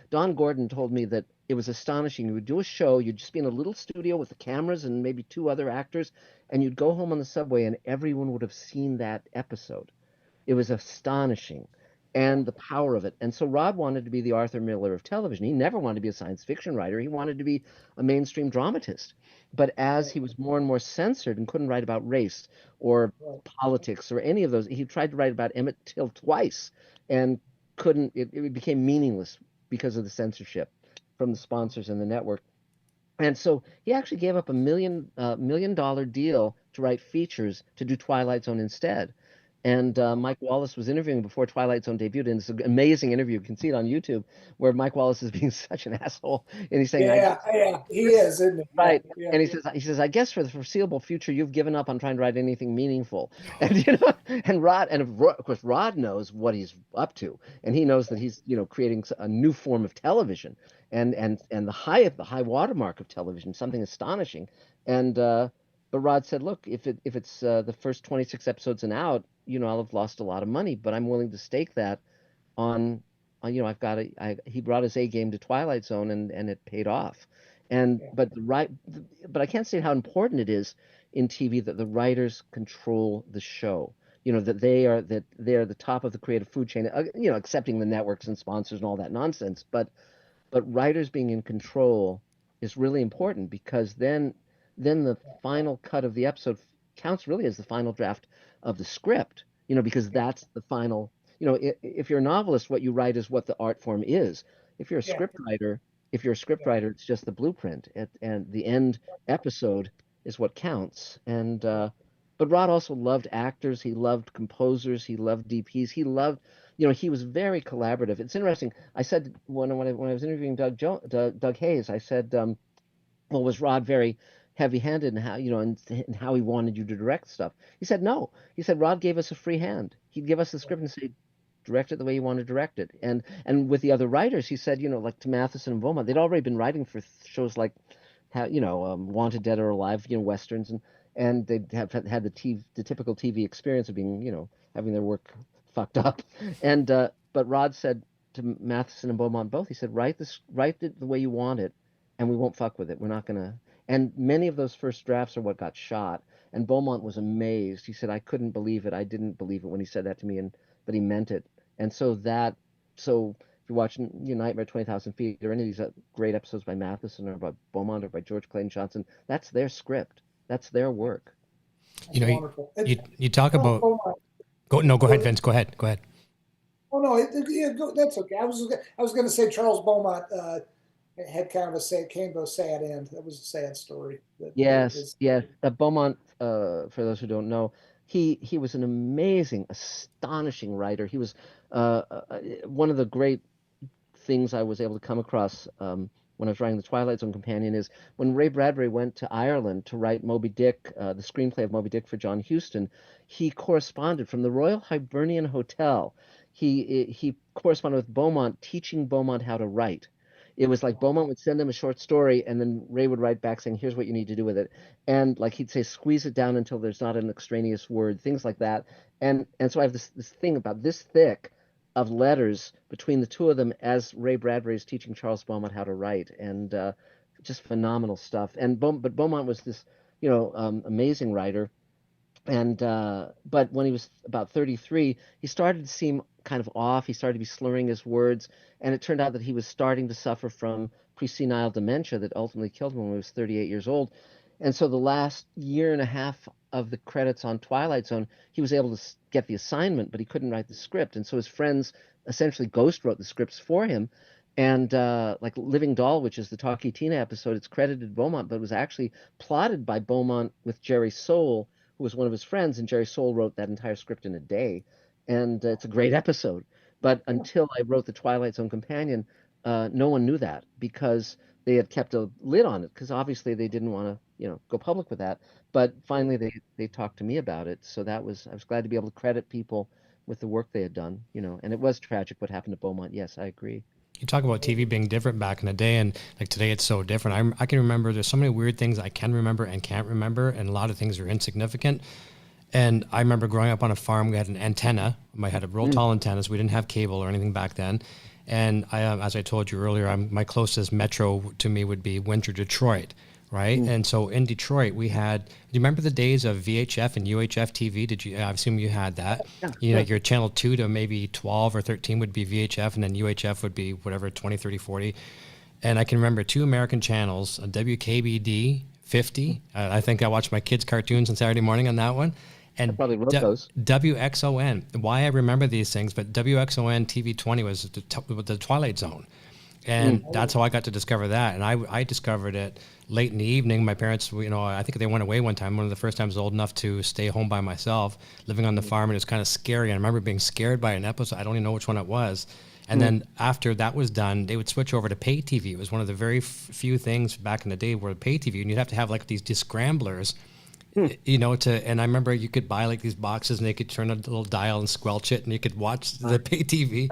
Speaker 5: Don Gordon told me that it was astonishing. You would do a show, you'd just be in a little studio with the cameras and maybe 2 other actors, and you'd go home on the subway and everyone would have seen that episode. It was astonishing, and the power of it. And so Rod wanted to be the Arthur Miller of television. He never wanted to be a science fiction writer. He wanted to be a mainstream dramatist. But as he was more and more censored and couldn't write about race or politics or any of those, he tried to write about Emmett Till twice and couldn't. It became meaningless because of the censorship from the sponsors and the network. And so he actually gave up a $1 million deal to write features to do Twilight Zone instead. And Mike Wallace was interviewing before Twilight Zone debuted, and it's an amazing interview. You can see it on YouTube, where Mike Wallace is being such an asshole, and he's saying,
Speaker 6: Yeah, he is, isn't he?
Speaker 5: right.
Speaker 6: Yeah.
Speaker 5: And he says, I guess for the foreseeable future, you've given up on trying to write anything meaningful. And of course, Rod knows what he's up to, and he knows that he's creating a new form of television, and the high watermark of television, something astonishing. And but Rod said, look, if it's the first 26 episodes and out, I'll have lost a lot of money, but I'm willing to stake that on, I've got he brought his A game to Twilight Zone, and it paid off. And
Speaker 6: Yeah.
Speaker 5: but I can't say how important it is in TV that the writers control the show. That they are the top of the creative food chain. Accepting the networks and sponsors and all that nonsense. But writers being in control is really important, because then the final cut of the episode counts really as the final draft of the script. Because that's the final. If you're a novelist, what you write is what the art form is. If you're a
Speaker 6: Yeah.
Speaker 5: scriptwriter, it's just the blueprint, and the end episode is what counts. And but Rod also loved actors. He loved composers. He loved DPs. He loved he was very collaborative. It's interesting. I said when I was interviewing Doug Hayes, I said, well, was Rod very heavy-handed in how, and how he wanted you to direct stuff? He said no. He said Rod gave us a free hand. He'd give us the script and say, direct it the way you want to direct it. And with the other writers, he said, like to Matheson and Beaumont, they'd already been writing for shows like how, Wanted Dead or Alive, westerns, and they'd have had the typical TV experience of being, having their work fucked up. And but Rod said to Matheson and Beaumont both, he said, write it the way you want it, and we won't fuck with it. We're not gonna. And many of those first drafts are what got shot. And Beaumont was amazed. He said, I couldn't believe it. I didn't believe it when he said that to me, but he meant it. And so if you're watching Nightmare 20,000 Feet or any of these great episodes by Matheson or by Beaumont or by George Clayton Johnson, that's their script. That's their work.
Speaker 6: That's wonderful.
Speaker 4: You talk about. Go ahead, Vince. Go ahead.
Speaker 6: Oh no, that's okay. I was going to say Charles Beaumont had kind of came to a sad end. That was a sad story.
Speaker 5: Yes. Beaumont, for those who don't know, he was an amazing, astonishing writer. He was one of the great things I was able to come across when I was writing the Twilight Zone companion is when Ray Bradbury went to Ireland to write Moby Dick, the screenplay of Moby Dick for John Huston. He corresponded from the Royal Hibernian Hotel. He corresponded with Beaumont, teaching Beaumont how to write. It was like Beaumont would send him a short story, and then Ray would write back saying, here's what you need to do with it. And like he'd say, squeeze it down until there's not an extraneous word, things like that. And so I have this thing about this thick of letters between the two of them as Ray Bradbury is teaching Charles Beaumont how to write, and just phenomenal stuff. But Beaumont was this, amazing writer. And but when he was about 33, he started to seem kind of off. He started to be slurring his words, and it turned out that he was starting to suffer from presenile dementia that ultimately killed him when he was 38 years old. And so the last year and a half of the credits on Twilight Zone, he was able to get the assignment, but he couldn't write the script. And so his friends essentially ghost wrote the scripts for him. And like Living Doll, which is the Talkie Tina episode, it's credited Beaumont, but it was actually plotted by Beaumont with Jerry Soule, who was one of his friends, and Jerry Soule wrote that entire script in a day. And it's a great episode. But until I wrote the Twilight Zone companion, no one knew that because they had kept a lid on it, because obviously they didn't want to, go public with that. But finally they talked to me about it. So I was glad to be able to credit people with the work they had done, and it was tragic what happened to Beaumont. Yes, I agree.
Speaker 4: You talk about TV being different back in the day, and like today it's so different. I can remember there's so many weird things I can remember and can't remember, and a lot of things are insignificant. And I remember growing up on a farm, we had an antenna. We had a real tall antennas. We didn't have cable or anything back then. And I, as I told you earlier, my closest metro to me would be Windsor, Detroit, right? And so in Detroit, we had. Do you remember the days of VHF and UHF TV? Did you? I assume you had that. Yeah. Your channel 2 to maybe 12 or 13 would be VHF, and then UHF would be whatever 20, 30, 40. And I can remember 2 American channels, a WKBD 50. I think I watched my kids' cartoons on Saturday morning on that one. And
Speaker 5: I probably wrote those.
Speaker 4: WXON. Why I remember these things, but WXON TV 20 was the Twilight Zone. And that's how I got to discover that. And I discovered it late in the evening. My parents, I think they went away one time. One of the first times I was old enough to stay home by myself, living on the farm, and it was kind of scary. I remember being scared by an episode. I don't even know which one it was. And then after that was done, they would switch over to pay TV. It was one of the very few things back in the day where pay TV, and you'd have to have like these scramblers. And I remember you could buy like these boxes and they could turn a little dial and squelch it and you could watch the pay TV.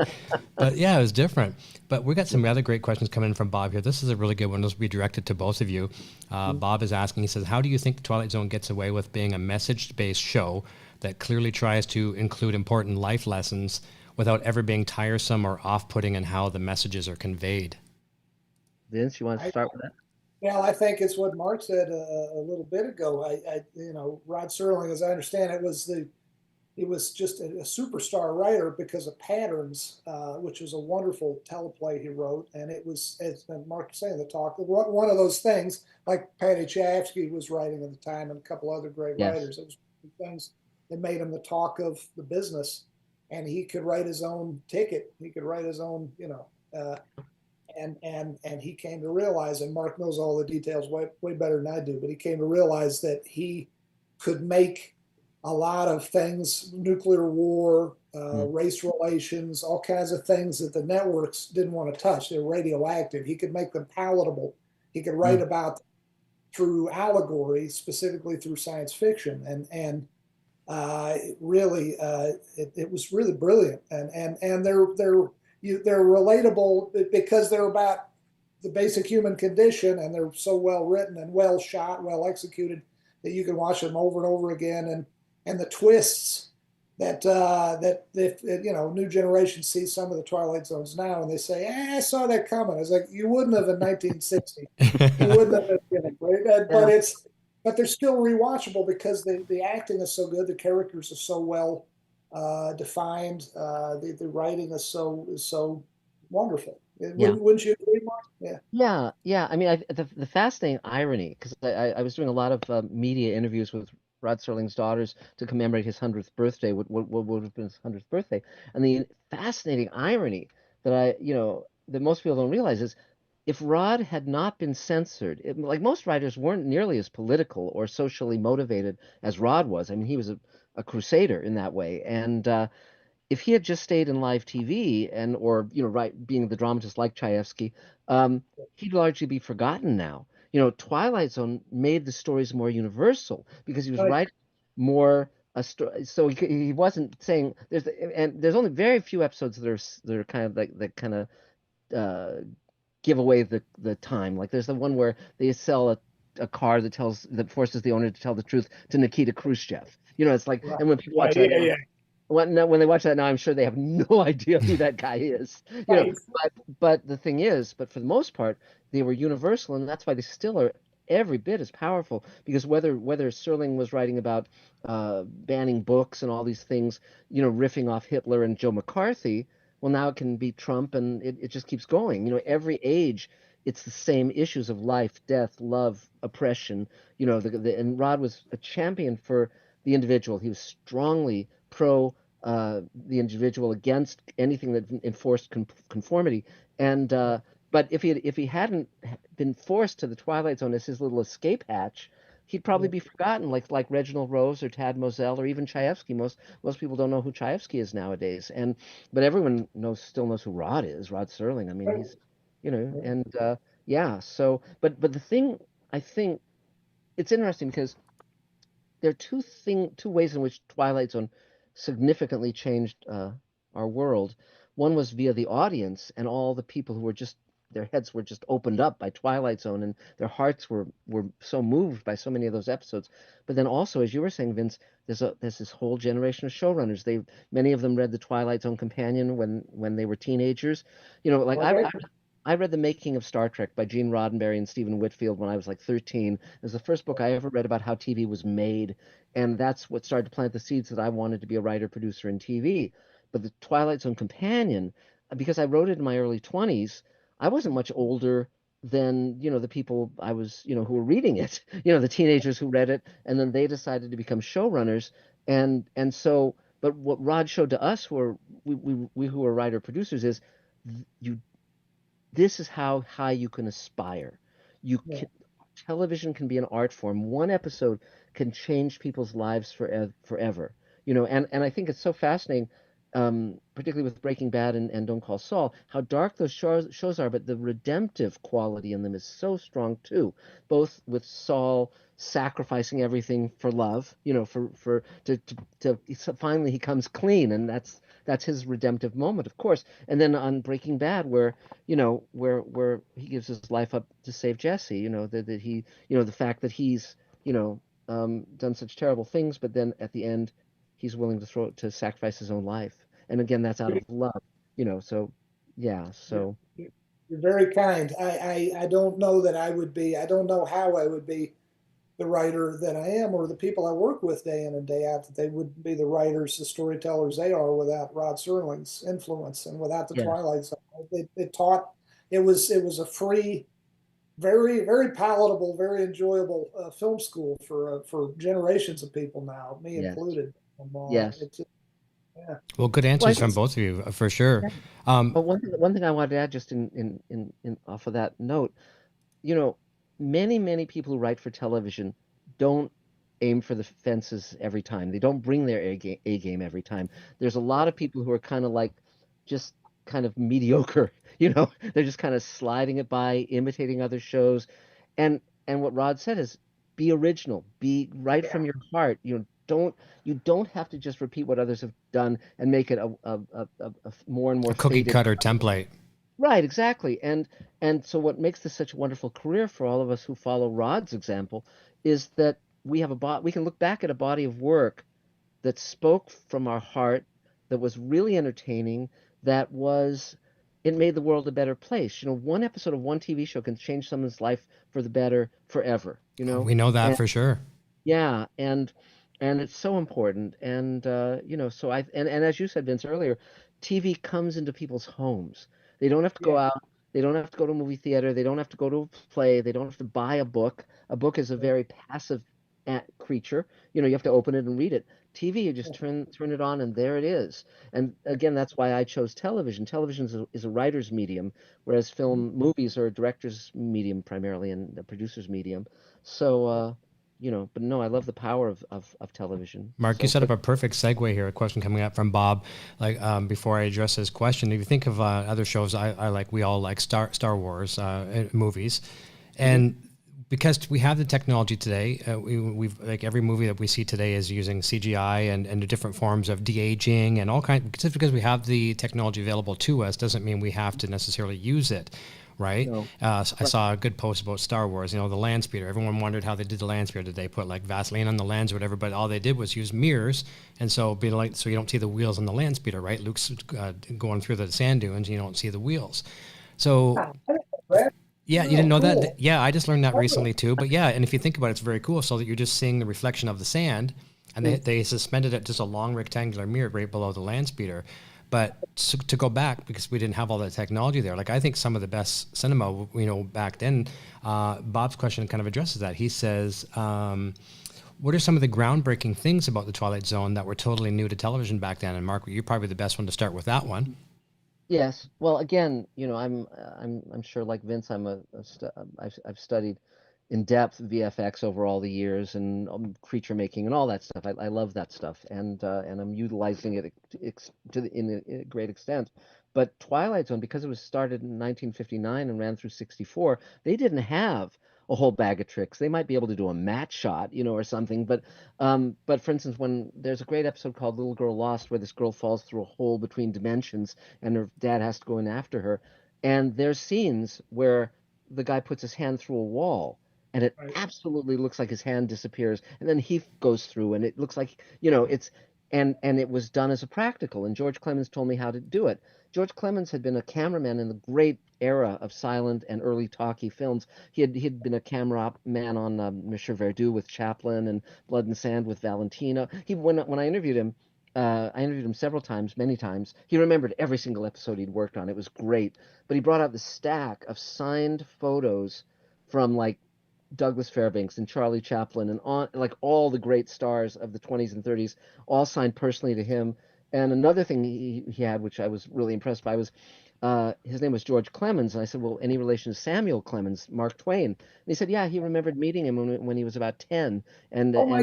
Speaker 4: But yeah, it was different. But we got some other great questions coming in from Bob here. This is a really good one. This will be directed to both of you. Bob is asking, he says, how do you think Twilight Zone gets away with being a message-based show that clearly tries to include important life lessons without ever being tiresome or off-putting in how the messages are conveyed?
Speaker 5: Vince, you want to start with that?
Speaker 6: Well, I think it's what Mark said a little bit ago. Rod Serling, as I understand it, was just a superstar writer because of Patterns, which was a wonderful teleplay he wrote. And it was, as Mark was saying, one of those things, like Patty Chayefsky was writing at the time and a couple other great writers. It was things that made him the talk of the business. And he could write his own ticket. He could write his own, and he came to realize, and Mark knows all the details way better than I do, but he came to realize that he could make a lot of things, nuclear war, race relations, all kinds of things that the networks didn't want to touch. They're radioactive. He could make them palatable. He could write about them through allegory, specifically through science fiction, and really, it was really brilliant. And they're relatable because they're about the basic human condition, and they're so well written and well shot, well executed that you can watch them over and over again. And the twists that if new generations see some of the Twilight Zones now and they say, I saw that coming. It's like, you wouldn't have in 1960. You wouldn't have been, right? But they're still rewatchable because the acting is so good, the characters are so well defined, the writing is so wonderful. Wouldn't you agree, Mark?
Speaker 5: Yeah. I mean, the fascinating irony, because I was doing a lot of media interviews with Rod Serling's daughters to commemorate his 100th birthday, what would have been his 100th birthday. And the fascinating irony that that most people don't realize is if Rod had not been censored, like most writers weren't nearly as political or socially motivated as Rod was. I mean, he was a crusader in that way. And if he had just stayed in live TV or being the dramatist like Chayefsky, he'd largely be forgotten now. Twilight Zone made the stories more universal because he was writing more a story. So he wasn't saying there's only very few episodes that are kind of like that kind of give away the time. Like there's the one where they sell a car that forces the owner to tell the truth to Nikita Khrushchev. It's like, and when people watch that. When they watch that now, I'm sure they have no idea who that guy is. But the thing is, but for the most part, they were universal, and that's why they still are every bit as powerful. Because whether Serling was writing about banning books and all these things, riffing off Hitler and Joe McCarthy, well, now it can be Trump, and it just keeps going. Every age, it's the same issues of life, death, love, oppression. And Rod was a champion for the individual. He was strongly pro the individual against anything that enforced conformity. And but if he hadn't been forced to the Twilight Zone as his little escape hatch, he'd probably be forgotten, like Reginald Rose or Tad Moselle or even Chayefsky. Most people don't know who Chayefsky is nowadays, but everyone still knows who Rod is. Rod Serling. I mean, he's So, but the thing, I think it's interesting because there are two ways in which Twilight Zone significantly changed our world. One was via the audience and all the people who were their heads were just opened up by Twilight Zone, and their hearts were so moved by so many of those episodes. But then also, as you were saying, Vince, there's this whole generation of showrunners. Many of them read the Twilight Zone companion when they were teenagers. I read The Making of Star Trek by Gene Roddenberry and Stephen Whitfield when I was like 13. It was the first book I ever read about how TV was made, and that's what started to plant the seeds that I wanted to be a writer producer in TV. But the Twilight Zone companion, because I wrote it in my early 20s, I wasn't much older than the people I was who were reading it, the teenagers who read it, and then they decided to become showrunners, and so. But what Rod showed to us, we who are writer producers, is this is how high you can aspire. Television can be an art form. One episode can change people's lives forever. And I think it's so fascinating, particularly with Breaking Bad and Don't Call Saul, how dark those shows are, but the redemptive quality in them is so strong too. Both with Saul sacrificing everything for love, to finally he comes clean, and that's his redemptive moment, of course. And then on Breaking Bad, where he gives his life up to save Jesse, that he, the fact that he's, done such terrible things, but then at the end, he's willing to sacrifice his own life. And again, that's out of love, so yeah. So
Speaker 6: you're very kind. I don't know that I don't know how I would be the writer that I am, or the people I work with day in and day out, that they wouldn't be the writers, the storytellers they are without Rod Serling's influence and without the Twilight Zone. It was a free, very, very palatable, very enjoyable film school for generations of people now, me included.
Speaker 5: Yes.
Speaker 4: Well, good answers from both of you, for sure.
Speaker 5: But one thing I wanted to add, just in off of that note, many people who write for television don't aim for the fences every time. They don't bring their A game every time. There's a lot of people who are kind of like just kind of mediocre, they're just kind of sliding it by, imitating other shows. And what Rod said is be original, be right from your heart. You don't have to just repeat what others have done and make it a more and more
Speaker 4: A cookie
Speaker 5: faded.
Speaker 4: cutter template.
Speaker 5: Right, exactly. And so what makes this such a wonderful career for all of us who follow Rod's example is that we can look back at a body of work that spoke from our heart, that was really entertaining, it made the world a better place. One episode of one TV show can change someone's life for the better forever,
Speaker 4: We know that
Speaker 5: And
Speaker 4: for sure.
Speaker 5: yeah, and it's so important. So and as you said, Vince, earlier, TV comes into people's homes. They don't have to go
Speaker 6: Yeah.
Speaker 5: out. They don't have to go to a movie theater. They don't have to go to a play. They don't have to buy a book. A book is a very passive creature. You have to open it and read it. TV, you just turn it on and there it is. And again, that's why I chose television. Television is a writer's medium, whereas movies are a director's medium primarily and a producer's medium. So, but no, I love the power of television.
Speaker 4: Mark, you
Speaker 5: So,
Speaker 4: set up
Speaker 5: but
Speaker 4: a perfect segue here. A question coming up from Bob. Before I address this question, if you think of other shows, I like. We all like Star Wars movies, and because we have the technology today, we've like every movie that we see today is using CGI and the different forms of de-aging and all kinds. Just because we have the technology available to us doesn't mean we have to necessarily use it. Right.
Speaker 5: No.
Speaker 4: I saw a good post about Star Wars, the land speeder. Everyone wondered how they did the land speeder. Did they put like Vaseline on the lands or whatever? But all they did was use mirrors. And so so you don't see the wheels on the land speeder, right? Luke's going through the sand dunes, you don't see the wheels. So yeah, you didn't know
Speaker 6: cool.
Speaker 4: that? Yeah, I just learned that recently too. But yeah, and if you think about it, it's very cool. So that you're just seeing the reflection of the sand, and they suspended it just a long rectangular mirror right below the land speeder. But to go back, because we didn't have all that technology there, like I think some of the best cinema, back then, Bob's question kind of addresses that. He says, what are some of the groundbreaking things about the Twilight Zone that were totally new to television back then? And Mark, you're probably the best one to start with that one.
Speaker 5: yes, well, again, I'm sure like Vince, I've studied in depth VFX over all the years and creature making and all that stuff. I love that stuff, and I'm utilizing it in a great extent. But Twilight Zone, because it was started in 1959 and ran through 64, they didn't have a whole bag of tricks. They might be able to do a matte shot, or something. But for instance, when there's a great episode called Little Girl Lost, where this girl falls through a hole between dimensions and her dad has to go in after her, and there's scenes where the guy puts his hand through a wall and it
Speaker 6: Right.
Speaker 5: absolutely looks like his hand disappears and then he goes through and it looks like it's and it was done as a practical, and George Clemens told me how to do it. George Clemens had been a cameraman in the great era of silent and early talkie films. He had been a camera man on Monsieur Verdoux with Chaplin and Blood and Sand with Valentino. When I interviewed him several times, many times. He remembered every single episode he'd worked on. It was great. But he brought out the stack of signed photos from like Douglas Fairbanks and Charlie Chaplin and on like all the great stars of the 20s and 30s, all signed personally to him. And another thing he had, which I was really impressed by, was his name was George Clemens. And I said, well, any relation to Samuel Clemens, Mark Twain? And he said, yeah, he remembered meeting him when he was about 10. And
Speaker 6: Oh my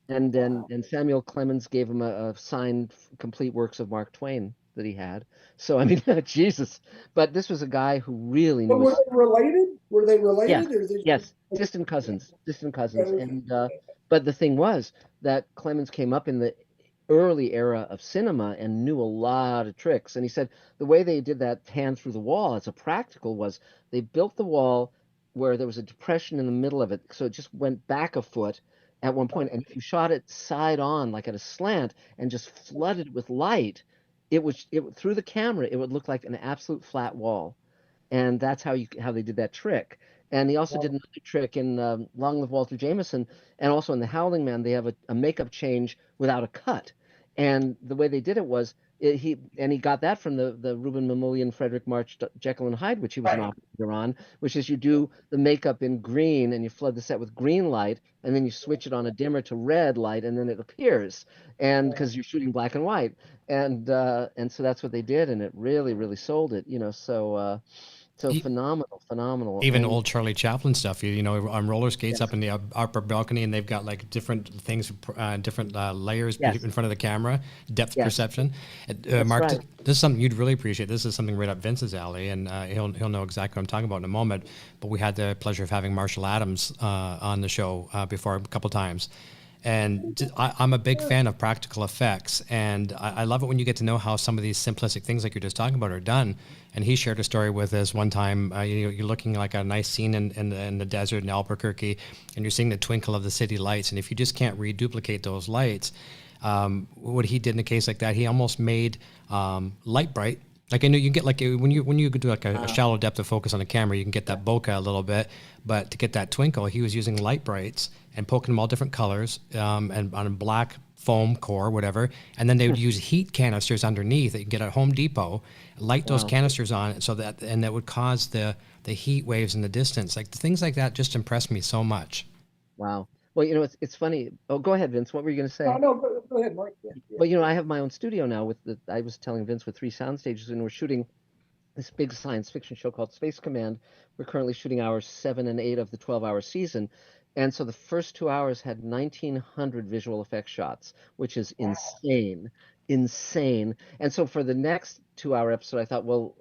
Speaker 5: and
Speaker 6: God.
Speaker 5: and Samuel Clemens gave him a signed complete works of Mark Twain that he had. So I mean, Jesus. But this was a guy who really
Speaker 6: But
Speaker 5: knew
Speaker 6: were
Speaker 5: his.
Speaker 6: they related? Were they
Speaker 5: Yeah,
Speaker 6: related or they
Speaker 5: yes, distant cousins, distant cousins.
Speaker 6: Okay.
Speaker 5: And but the thing was that Clemens came up in the early era of cinema and knew a lot of tricks. And he said the way they did that hand through the wall as a practical was they built the wall where there was a depression in the middle of it, so it just went back a foot at one point. And if you shot it side on, like at a slant, and just flooded it with light, through the camera, it would look like an absolute flat wall. And that's how they did that trick. And he also did another trick in Long Live Walter Jameson, and also in The Howling Man. They have a makeup change without a cut, and the way they did it was he got that from the Ruben Mamoulian Frederick March Jekyll and Hyde, which he was an
Speaker 6: Right.
Speaker 5: operator on, which is you do the makeup in green and you flood the set with green light, and then you switch it on a dimmer to red light, and then it appears, and because you're shooting black and white, and so that's what they did, and it really sold it. So. So
Speaker 4: E-
Speaker 5: phenomenal.
Speaker 4: Even
Speaker 5: And
Speaker 4: old Charlie Chaplin stuff, you know, on roller skates
Speaker 5: yes,
Speaker 4: up in the upper balcony, and they've got like different things, different layers
Speaker 5: yes,
Speaker 4: in front of the camera, depth
Speaker 5: yes,
Speaker 4: perception.
Speaker 5: that's
Speaker 4: Mark,
Speaker 5: right.
Speaker 4: this is something you'd really appreciate. This is something right up Vince's alley, and he'll know exactly what I'm talking about in a moment. But we had the pleasure of having Marshall Adams on the show before a couple times. And I'm a big fan of practical effects, and I love it when you get to know how some of these simplistic things, like you're just talking about, are done. And he shared a story with us one time. You're looking like a nice scene in the desert in Albuquerque, and you're seeing the twinkle of the city lights. And if you just can't reduplicate those lights, what he did in a case like that, he almost made light bright. Like I know you get like when you do like a shallow depth of focus on the camera, you can get that bokeh a little bit, but to get that twinkle, he was using light brights and poking them all different colors and on a black foam core, whatever, and then they would use heat canisters underneath that you can get at Home Depot, light those
Speaker 5: Wow.
Speaker 4: canisters on so that would cause the heat waves in the distance. Like things like that just impressed me so much.
Speaker 5: Wow. Well, it's funny. Oh, go ahead, Vince. What were you going to
Speaker 6: No,
Speaker 5: say?
Speaker 6: no, go ahead, Mark. Yeah, yeah.
Speaker 5: Well, I have my own studio now I was telling Vince, with 3 sound stages, and we're shooting this big science fiction show called Space Command. We're currently shooting hours 7 and 8 of the 12-hour season. And so the first 2 hours had 1,900 visual effects shots, which is insane, insane. And so for the next 2-hour episode, I thought, well,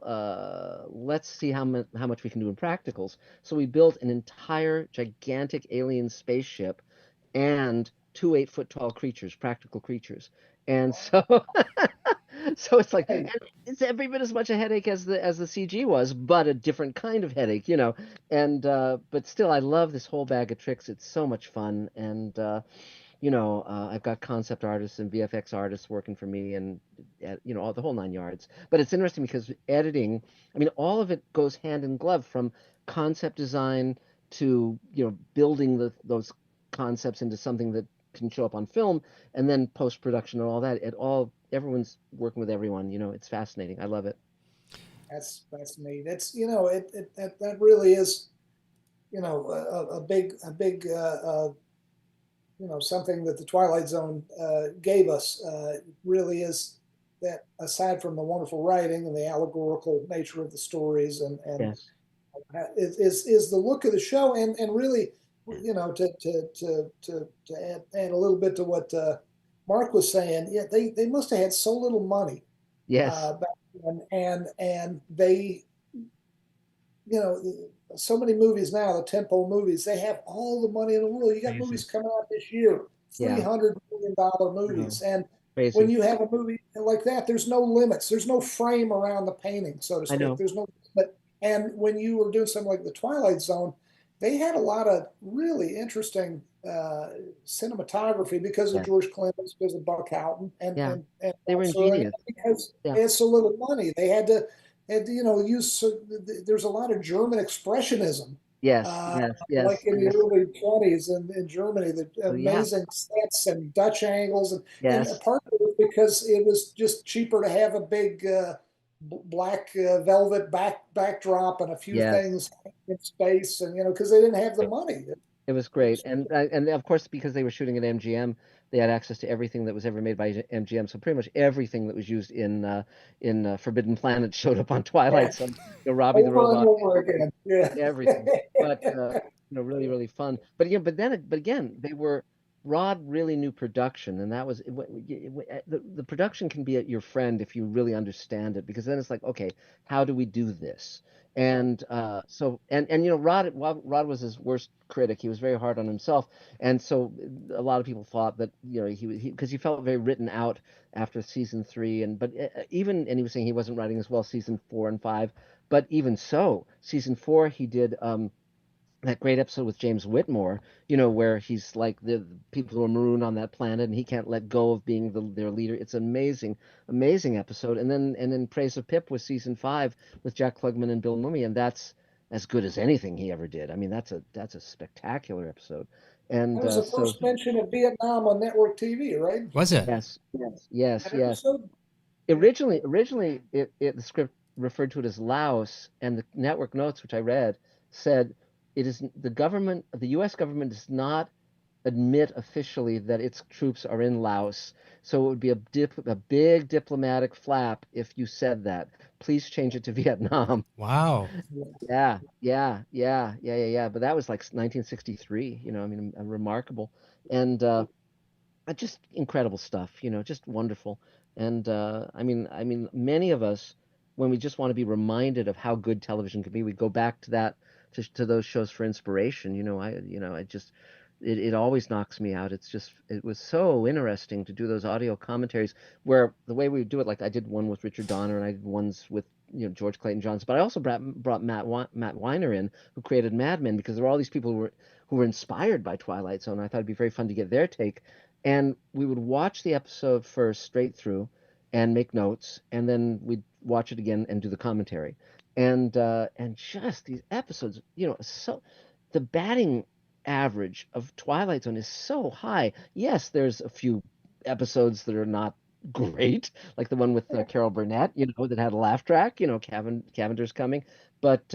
Speaker 5: let's see how much we can do in practicals. So we built an entire gigantic alien spaceship and 2 8-foot tall creatures, practical creatures. And so so it's like, and it's every bit as much a headache as the CG was, but a different kind of headache. And but still, I love this whole bag of tricks. It's so much fun. And I've got concept artists and VFX artists working for me, and all the whole 9 yards. But it's interesting because editing, I mean, all of it goes hand in glove, from concept design to building those concepts into something that can show up on film, and then post production and all that. Everyone's working with everyone. It's fascinating. I love it.
Speaker 6: That's me. That's that really is a big something that the Twilight Zone gave us. Really is that, aside from the wonderful writing and the allegorical nature of the stories, and
Speaker 5: Yes.
Speaker 6: is the look of the show, and really, to add a little bit to what Mark was saying. Yeah, they must have had so little money
Speaker 5: Yes.
Speaker 6: back then, and they, so many movies now, the tempo movies, they have all the money in the world. You got
Speaker 5: Crazy.
Speaker 6: movies coming out this year,
Speaker 5: Yeah.
Speaker 6: $300 million movies, and
Speaker 5: Crazy.
Speaker 6: when you have a movie like that, there's no limits. There's no frame around the painting, so to
Speaker 5: I
Speaker 6: speak.
Speaker 5: know.
Speaker 6: There's no, and when you were doing something like the Twilight Zone, they had a lot of really interesting cinematography because of
Speaker 5: Yeah.
Speaker 6: George Clemens, because of Buck Houghton, and
Speaker 5: Yeah.
Speaker 6: and
Speaker 5: They were
Speaker 6: also
Speaker 5: ingenious.
Speaker 6: because
Speaker 5: Yeah.
Speaker 6: they had so little money. They had to use. There's a lot of German expressionism,
Speaker 5: Yes. Yes.
Speaker 6: like in the
Speaker 5: Yes.
Speaker 6: early 20s in Germany, the
Speaker 5: Oh, yeah.
Speaker 6: amazing sets and Dutch angles, and
Speaker 5: Yes.
Speaker 6: part of it was because it was just cheaper to have a big black velvet backdrop and a few
Speaker 5: Yes.
Speaker 6: things in space, and because they didn't have the money.
Speaker 5: It was great, and of course, because they were shooting at MGM, they had access to everything that was ever made by MGM. So pretty much everything that was used in Forbidden Planet showed up on Twilight. So Robbie the
Speaker 6: Over and
Speaker 5: Robot,
Speaker 6: over again. Yeah.
Speaker 5: everything. But really, really fun. But again, they were. Rod really knew production, and that was the production can be your friend if you really understand it, because then it's like, okay, how do we do this? And Rod was his worst critic. He was very hard on himself, and so a lot of people thought that because he felt very written out after season 3, and he was saying he wasn't writing as well season 4 and 5, but even so, season 4 he did that great episode with James Whitmore, where he's like the people who are marooned on that planet, and he can't let go of being their leader. It's an amazing, amazing episode. And then Praise of Pip was season 5 with Jack Klugman and Bill Mumy, and that's as good as anything he ever did. I mean, that's a spectacular episode. And
Speaker 6: That was the first mention of Vietnam on network TV, right?
Speaker 4: Was it?
Speaker 5: yes.
Speaker 6: That episode?
Speaker 5: Originally, the script referred to it as Laos, and the network notes, which I read, said it is the U.S. government does not admit officially that its troops are in Laos. So it would be a big diplomatic flap if you said that. Please change it to Vietnam.
Speaker 4: Wow.
Speaker 5: Yeah. But that was like 1963, I mean, remarkable. And just incredible stuff, just wonderful. And I mean, many of us, when we just want to be reminded of how good television can be, we go back to that to those shows for inspiration. I just it always knocks me out. It was so interesting to do those audio commentaries where the way we do it, like I did one with Richard Donner and I did ones with George Clayton Johnson, but I also brought Matt Weiner in, who created Mad Men, because there were all these people who were inspired by Twilight Zone. I thought it'd be very fun to get their take. And we would watch the episode first straight through and make notes, and then we'd watch it again and do the commentary. And just these episodes, so the batting average of Twilight Zone is so high. Yes, there's a few episodes that are not great, like the one with Carol Burnett, that had a laugh track, Cavender's Coming, but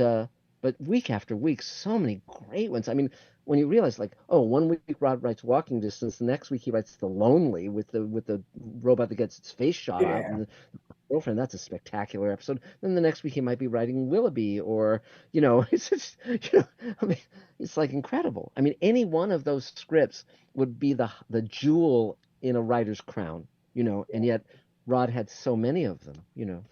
Speaker 5: week after week, so many great ones. I mean, when you realize, like, oh, one week Rod writes Walking Distance, the next week he writes The Lonely with the robot that gets its face shot off, and the girlfriend. That's a spectacular episode. Then the next week he might be writing Willoughby, or it's just, I mean, it's like incredible. I mean, any one of those scripts would be the jewel in a writer's crown, and yet Rod had so many of them,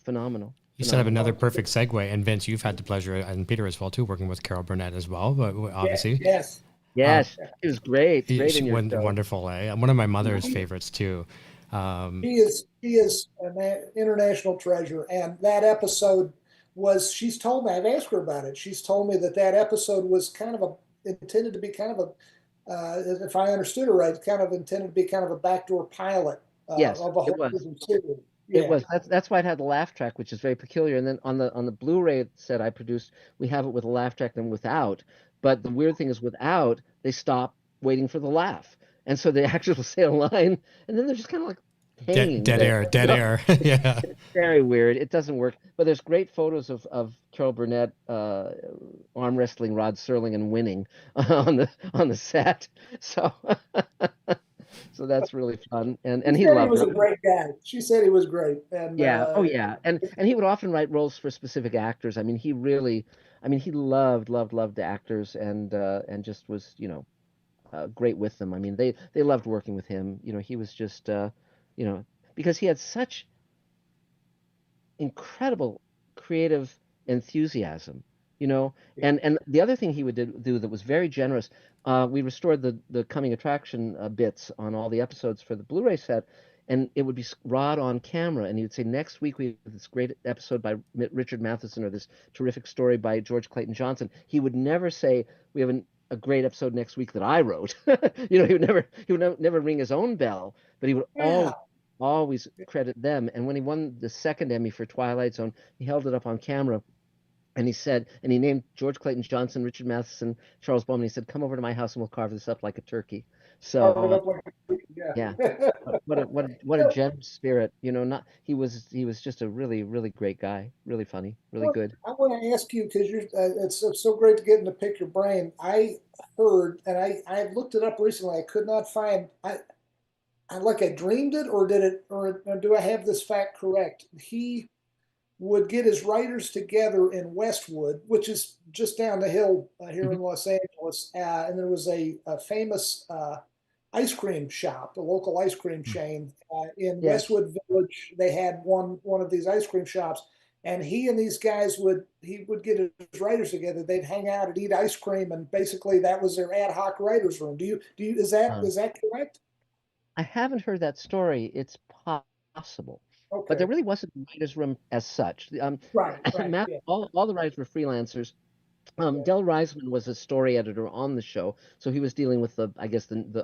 Speaker 5: phenomenal.
Speaker 4: You set up another perfect segue, and Vince, you've had the pleasure, and Peter as well too, working with Carol Burnett as well. But obviously,
Speaker 6: Yes.
Speaker 5: Yes, it was great. Great
Speaker 4: she
Speaker 5: in your
Speaker 4: went
Speaker 5: show.
Speaker 4: wonderful. One of my mother's favorites too.
Speaker 6: He is an international treasure, and that episode she's told me, I've asked her about it. She's told me that episode was intended to be kind of if I understood her right, kind of intended to be kind of a backdoor pilot
Speaker 5: Yes,
Speaker 6: of a
Speaker 5: it
Speaker 6: whole
Speaker 5: was.
Speaker 6: different series.
Speaker 5: It
Speaker 6: Yeah.
Speaker 5: was. That's why it had the laugh track, which is very peculiar. And then on the Blu-ray set I produced, we have it with a laugh track and without. But the weird thing is, without, they stop waiting for the laugh, and so the actors will say a line, and then they're just kind of like hanging
Speaker 4: Dead
Speaker 5: there.
Speaker 4: air. Yeah.
Speaker 5: It's very weird. It doesn't work. But there's great photos of Carol Burnett arm wrestling Rod Serling and winning on the set. So so that's really fun, and
Speaker 6: She
Speaker 5: he
Speaker 6: said he
Speaker 5: loved
Speaker 6: was
Speaker 5: her.
Speaker 6: a great guy. She said he was great. And
Speaker 5: Yeah. Oh, yeah. And he would often write roles for specific actors. I mean, he loved the actors, and just was, great with them. I mean, they loved working with him. He was just, because he had such incredible creative enthusiasm, and the other thing he would do that was very generous. We restored the coming attraction bits on all the episodes for the Blu-ray set, and it would be Rod on camera, and he would say, next week we have this great episode by Richard Matheson, or this terrific story by George Clayton Johnson. He would never say, we have a great episode next week that I wrote. He would never ring his own bell, but he would
Speaker 6: Yeah.
Speaker 5: always credit them. And when he won the second Emmy for Twilight Zone, he held it up on camera, and he named George Clayton Johnson, Richard Matheson, Charles Bowman. He said, come over to my house and we'll carve this up like a turkey. So yeah, what a generous spirit. He was just a really, really great guy, really funny, really
Speaker 6: Well,
Speaker 5: good.
Speaker 6: I want to ask you, because it's so great to get to pick your brain. I heard, and I looked it up recently. I could not find. I dreamed it, or did it, or do I have this fact correct? He would get his writers together in Westwood, which is just down the hill here in Los Angeles, and there was a famous ice cream shop, a local ice cream chain in
Speaker 5: Yes.
Speaker 6: Westwood Village. They had one of these ice cream shops, and he and these guys would get his writers together. They'd hang out and eat ice cream, and basically that was their ad hoc writers room. Is that correct?
Speaker 5: I haven't heard that story. It's possible, but
Speaker 6: Okay.
Speaker 5: there really wasn't a writers' room as such.
Speaker 6: Right.
Speaker 5: Matt,
Speaker 6: Yeah.
Speaker 5: all the writers were freelancers. Del Reisman was a story editor on the show, so he was dealing with the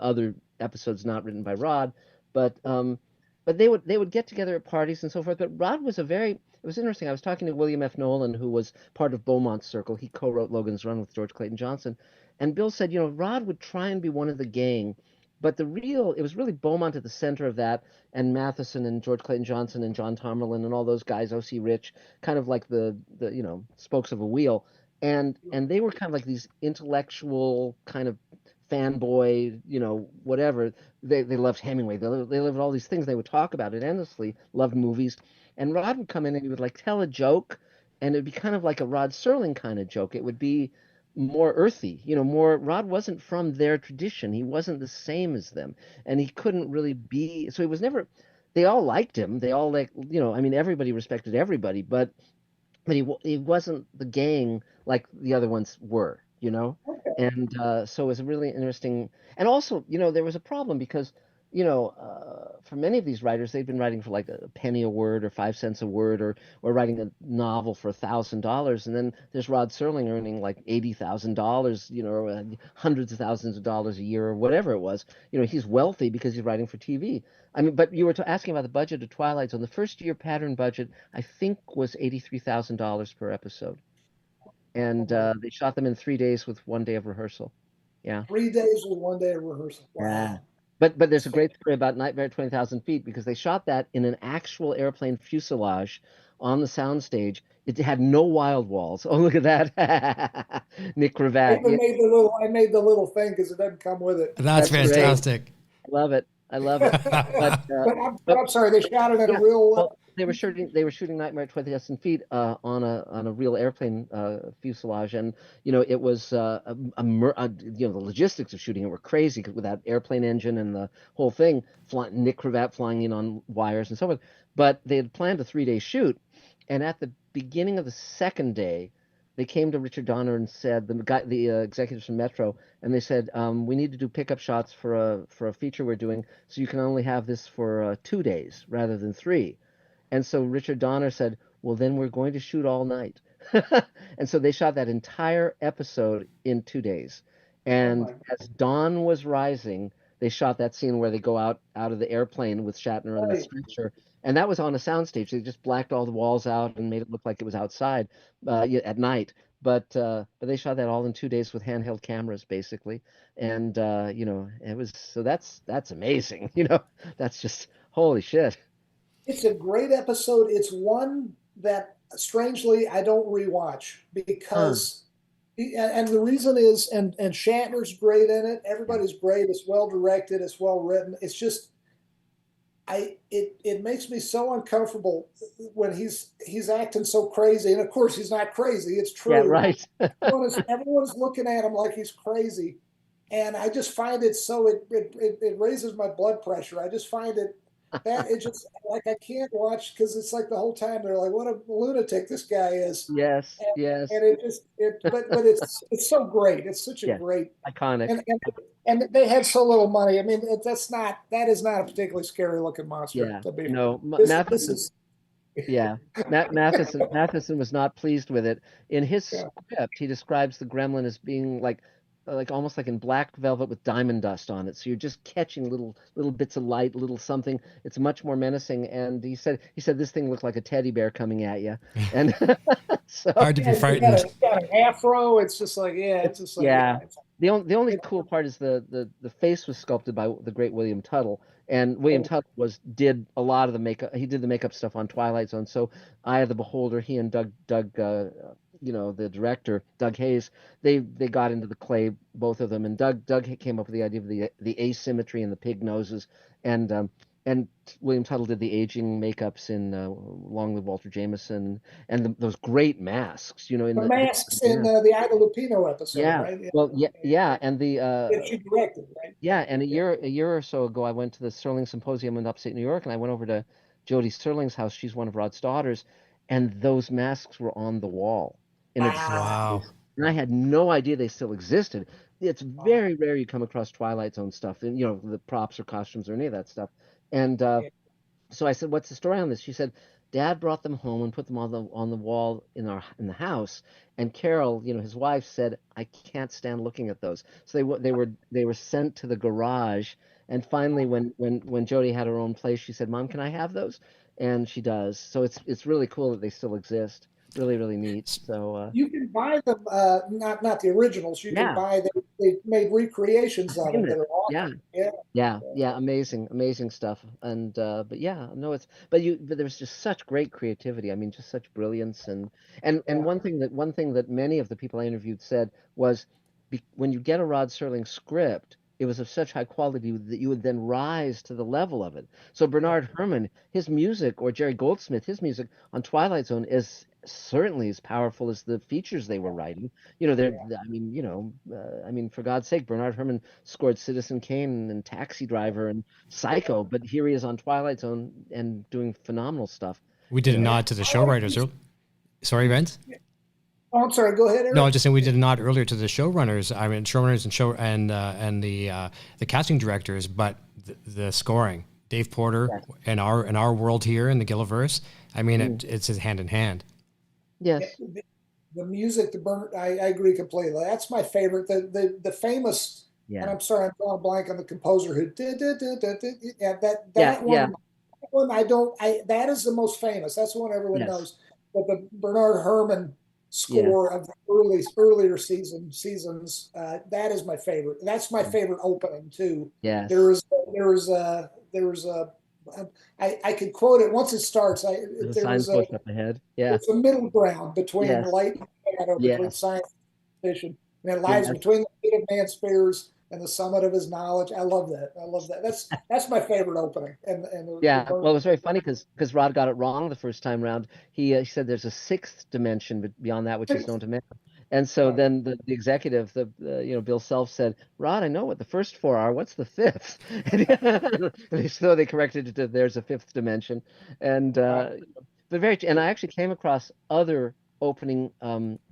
Speaker 5: other episodes not written by Rod, but they would get together at parties and so forth. But Rod was it was interesting. I was talking to William F. Nolan, who was part of Beaumont's Circle. He co-wrote Logan's Run with George Clayton Johnson, and Bill said, Rod would try and be one of the gang, but it was really Beaumont at the center of that, and Matheson and George Clayton Johnson and John Tomerlin and all those guys, O.C. Rich, kind of like the spokes of a wheel. And they were kind of like these intellectual kind of fanboy, whatever. They loved Hemingway. They loved all these things. They would talk about it endlessly. Loved movies. And Rod would come in and he would like tell a joke, and it'd be kind of like a Rod Serling kind of joke. It would be more earthy, more. Rod wasn't from their tradition. He wasn't the same as them, and he couldn't really be. So he was never. They all liked him. They all I mean, everybody respected everybody, but he wasn't the gang like the other ones were.
Speaker 6: Okay.
Speaker 5: And so it was really interesting. And also, there was a problem because, for many of these writers, they've been writing for like a penny a word or 5 cents a word, or writing a novel for $1,000. And then there's Rod Serling earning like $80,000, or hundreds of thousands of dollars a year or whatever it was. He's wealthy because he's writing for TV. I mean, but you were asking about the budget of Twilight Zone. The first year pattern budget, I think, was $83,000 per episode. And they shot them in 3 days with 1 day of rehearsal. Yeah.
Speaker 6: 3 days with 1 day of rehearsal. Wow.
Speaker 5: Yeah. But there's a great story about Nightmare at 20,000 Feet because they shot that in an actual airplane fuselage on the soundstage. It had no wild walls. Oh, look at that. Nick
Speaker 6: I
Speaker 5: Cravat.
Speaker 6: even made the little. I made the little thing because it doesn't come with it.
Speaker 4: That's
Speaker 5: That's great.
Speaker 4: fantastic.
Speaker 5: I love it. But
Speaker 6: But I'm sorry, they shot it in
Speaker 5: yeah,
Speaker 6: a real.
Speaker 5: well, they were shooting Nightmare at 20,000 Feet on a real airplane fuselage, and it was the logistics of shooting it were crazy with that airplane engine and the whole thing. Nick Cravat flying in on wires and so forth. But they had planned a 3-day shoot, and at the beginning of the second day, they came to Richard Donner and said, the executives from Metro, and they said, we need to do pickup shots for a feature we're doing, so you can only have this for 2 days rather than 3. And so Richard Donner said, well, then we're going to shoot all night. And so they shot that entire episode in 2 days. And as dawn was rising, they shot that scene where they go out of the airplane with Shatner on the stretcher. And that was on a soundstage. They just blacked all the walls out and made it look like it was outside at night. But they shot that all in 2 days with handheld cameras, basically. And it was that's amazing. That's just holy shit.
Speaker 6: It's a great episode. It's one that strangely I don't rewatch because, and the reason is, and Shatner's great in it. Everybody's great. It's well directed. It's well written. It's just, it makes me so uncomfortable when he's acting so crazy. And of course he's not crazy. It's true.
Speaker 5: Yeah, right.
Speaker 6: everyone's looking at him like he's crazy. And I just find it so, it raises my blood pressure. I just find it, that it just like I can't watch because it's like the whole time they're like, what a lunatic this guy is.
Speaker 5: Yes,
Speaker 6: and,
Speaker 5: yes.
Speaker 6: And but it's so great. It's such a great
Speaker 5: iconic.
Speaker 6: And they had so little money. I mean, that is not a particularly scary looking monster.
Speaker 5: Yeah, no, Matheson was not pleased with it. In his script, he describes the gremlin as being like almost like in black velvet with diamond dust on it. So you're just catching little bits of light, little something. It's much more menacing. And he said this thing looked like a teddy bear coming at you. And so
Speaker 4: hard to be frightened.
Speaker 6: It's got an afro. It's just like
Speaker 5: The only cool part is the face was sculpted by the great William Tuttle. And William Tuttle did a lot of the makeup. He did the makeup stuff on Twilight Zone. So Eye of the Beholder, he and Doug the director, Doug Hayes, they got into the clay, both of them. And Doug came up with the idea of the asymmetry and the pig noses. And William Tuttle did the aging makeups in Long Live Walter Jameson and those great masks, in
Speaker 6: the masks in the Ida Lupino episode, right? Yeah.
Speaker 5: Well, yeah, and
Speaker 6: she directed, right?
Speaker 5: Yeah, and a year or so ago, I went to the Serling Symposium in upstate New York, and I went over to Jodie Serling's house. She's one of Rod's daughters, and those masks were on the wall.
Speaker 4: Wow.
Speaker 5: And I had no idea they still existed. It's very rare you come across Twilight Zone stuff, and the props or costumes or any of that stuff. And so I said, "What's the story on this?" She said, "Dad brought them home and put them on the wall in the house." And Carol, his wife, said, "I can't stand looking at those." So they were sent to the garage. And finally, when Jodie had her own place, she said, "Mom, can I have those?" And she does. So it's really cool that they still exist. Really, really neat. So
Speaker 6: you can buy them, not the originals. You can buy them. They made recreations of them that are awesome.
Speaker 5: Yeah, amazing stuff. And but there's just such great creativity. I mean, just such brilliance and one thing that many of the people I interviewed said was, when you get a Rod Serling script, it was of such high quality that you would then rise to the level of it. So Bernard Herrmann, his music, or Jerry Goldsmith, his music on Twilight Zone is certainly as powerful as the features they were writing. I mean, I mean, for God's sake, Bernard Herrmann scored Citizen Kane and Taxi Driver and Psycho, but here he is on Twilight Zone and doing phenomenal stuff.
Speaker 4: We did a nod to the show writers. Sorry, Vince.
Speaker 6: Oh, I'm sorry. Go ahead, Eric.
Speaker 4: No, I was just saying we did a nod earlier to the showrunners. I mean, showrunners and the casting directors, but the scoring, Dave Porter, in our world here in the Gilliverse. I mean, it's hand in hand.
Speaker 5: Yes.
Speaker 6: The music, I agree completely. That's my favorite. The famous, and I'm sorry, I'm drawing a blank on the composer who did that one. That is the most famous. That's the one everyone knows. But the Bernard Herrmann score of the earlier seasons, that is my favorite. That's my favorite opening too.
Speaker 5: Yes.
Speaker 6: I could quote it once it starts.
Speaker 5: There's up ahead. Yeah.
Speaker 6: It's a middle ground between light and shadow, between science and fiction. And it lies between the feet of man's spears and the summit of his knowledge. I love that. That's my favorite opening.
Speaker 5: Well, it was very funny because Rod got it wrong the first time round. He said there's a sixth dimension beyond that which is known to man. And so then the executive, Bill Self said, Rod, I know what the first four are. What's the fifth? And so they corrected it to there's a fifth dimension. And and I actually came across other opening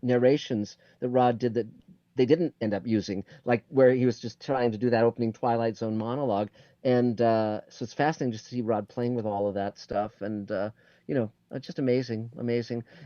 Speaker 5: narrations that Rod did that they didn't end up using, like where he was just trying to do that opening Twilight Zone monologue. And so it's fascinating just to see Rod playing with all of that stuff. And just amazing.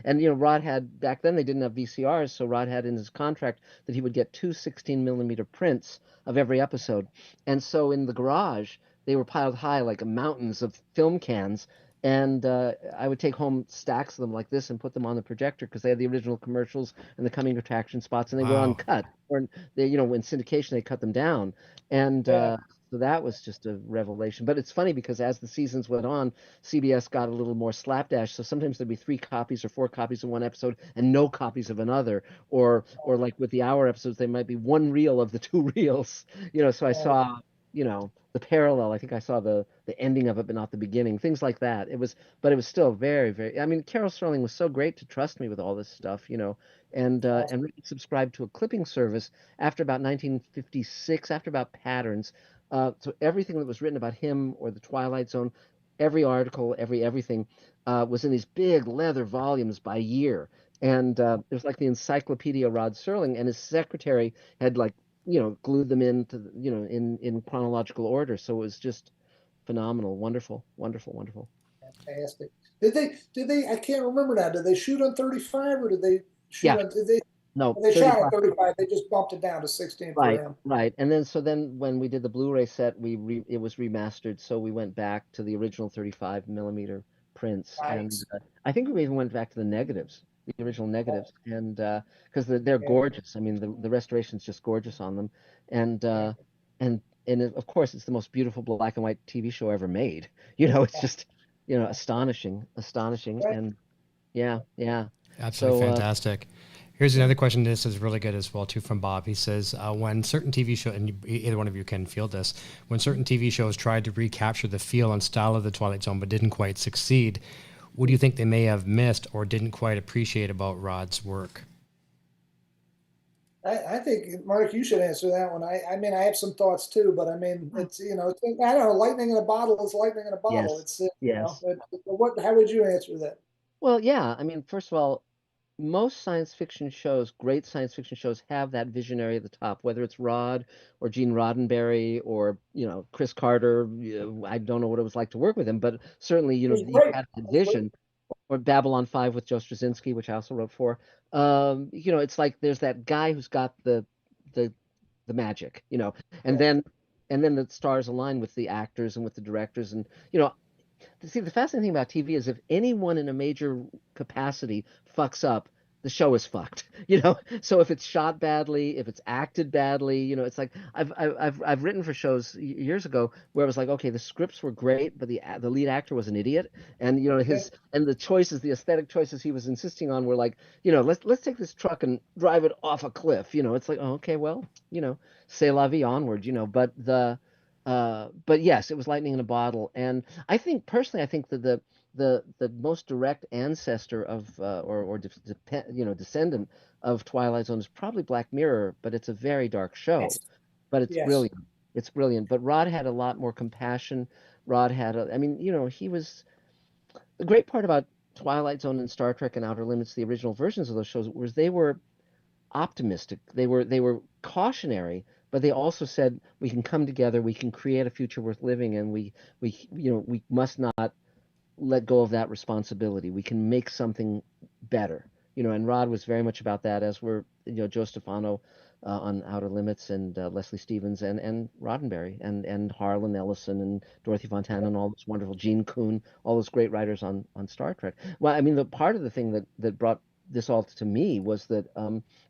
Speaker 5: And, Rod had, back then they didn't have VCRs, so Rod had in his contract that he would get 2 16mm prints of every episode. And so in the garage, they were piled high like mountains of film cans. And I would take home stacks of them like this and put them on the projector because they had the original commercials and the coming attraction spots, and they were uncut. Or they, in syndication, they cut them down. And so that was just a revelation. But it's funny because as the seasons went on, CBS got a little more slapdash. So sometimes there'd be 3 copies or 4 copies of one episode and no copies of another. Or like with the hour episodes, there might be 1 reel of the 2 reels. So I saw, the parallel. I think I saw the ending of it, but not the beginning. Things like that. But it was still very, very. I mean, Carol Sterling was so great to trust me with all this stuff, and really subscribed to a clipping service after about 1956, after about Patterns. So everything that was written about him or the Twilight Zone, every article, everything was in these big leather volumes by year. And it was like the Encyclopedia Rod Serling, and his secretary had glued them into, in chronological order. So it was just phenomenal, wonderful.
Speaker 6: Fantastic. Did they, I can't remember now, did they shoot on 35 or did they shoot on,
Speaker 5: No,
Speaker 6: they shot on 35. They just bumped it down to 16 for him.
Speaker 5: Right. And then when we did the Blu-ray set, it was remastered, so we went back to the original 35mm prints.
Speaker 6: Nice.
Speaker 5: And I think we even went back to the negatives, the original negatives, and because they're gorgeous. I mean, the restoration's just gorgeous on them, and of course, it's the most beautiful black and white TV show ever made. It's just astonishing,
Speaker 6: Right.
Speaker 5: and yeah.
Speaker 4: Absolutely fantastic. Here's another question. This is really good as well, too, from Bob. He says, when certain TV shows, and either one of you can field this, when certain TV shows tried to recapture the feel and style of the Twilight Zone but didn't quite succeed, what do you think they may have missed or didn't quite appreciate about Rod's work?
Speaker 6: I think, Mark, you should answer that one. I mean, I have some thoughts too, but I mean, it's, I don't know, lightning in a bottle is lightning in a bottle.
Speaker 5: Yes.
Speaker 6: How would you answer that?
Speaker 5: Well, yeah. I mean, first of all, most science fiction shows, great science fiction shows, have that visionary at the top, whether it's Rod or Gene Roddenberry or, Chris Carter. I don't know what it was like to work with him, but certainly, you had that vision. Or Babylon 5 with Joe Straczynski, which I also wrote for. It's like there's that guy who's got the magic, and then the stars align with the actors and with the directors. And, see, the fascinating thing about TV is if anyone in a major capacity fucks up, the show is fucked, So if it's shot badly, if it's acted badly, it's like I've written for shows years ago where it was like, okay, the scripts were great, but the lead actor was an idiot, and the choices, the aesthetic choices he was insisting on were like, let's take this truck and drive it off a cliff, It's like, oh, okay, well, c'est la vie, onward, but yes, it was lightning in a bottle, and I think personally, I think that the most direct ancestor of descendant of Twilight Zone is probably Black Mirror, but it's a very dark show.
Speaker 6: Yes.
Speaker 5: But it's
Speaker 6: Yes.
Speaker 5: brilliant. It's brilliant. But Rod had a lot more compassion. Rod had I mean, he was the great part about Twilight Zone and Star Trek and Outer Limits, the original versions of those shows, was they were optimistic. They were cautionary, but they also said we can come together, we can create a future worth living, and we must not let go of that responsibility. We can make something better, and Rod was very much about that, as were, Joe Stefano on Outer Limits, and Leslie Stevens, and Roddenberry, and Harlan Ellison, and Dorothy Fontana, and all those wonderful Gene Kuhn, all those great writers on Star Trek. Well, I mean, the part of the thing that brought this all to me was that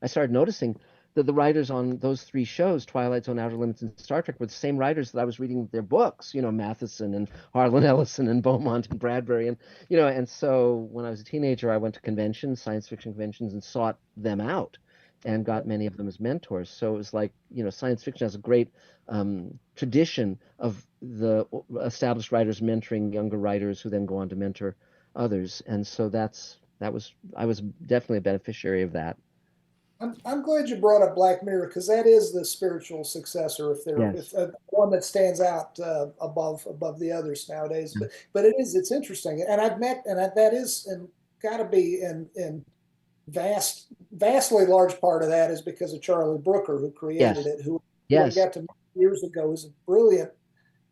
Speaker 5: I started noticing that the writers on those three shows, Twilight Zone, Outer Limits, and Star Trek, were the same writers that I was reading their books, Matheson and Harlan Ellison and Beaumont and Bradbury. And so when I was a teenager, I went to conventions, science fiction conventions, and sought them out and got many of them as mentors. So it was like, science fiction has a great tradition of the established writers mentoring younger writers who then go on to mentor others. And so I was definitely a beneficiary of that.
Speaker 6: I'm glad you brought up Black Mirror, because that is the spiritual successor,
Speaker 5: Yes.
Speaker 6: if one that stands out above the others nowadays. But it's interesting, and I've met, and that is, and got to be in vastly large part of that is because of Charlie Brooker, who created
Speaker 5: Yes.
Speaker 6: it, who I
Speaker 5: Yes.
Speaker 6: got to meet years ago, is a brilliant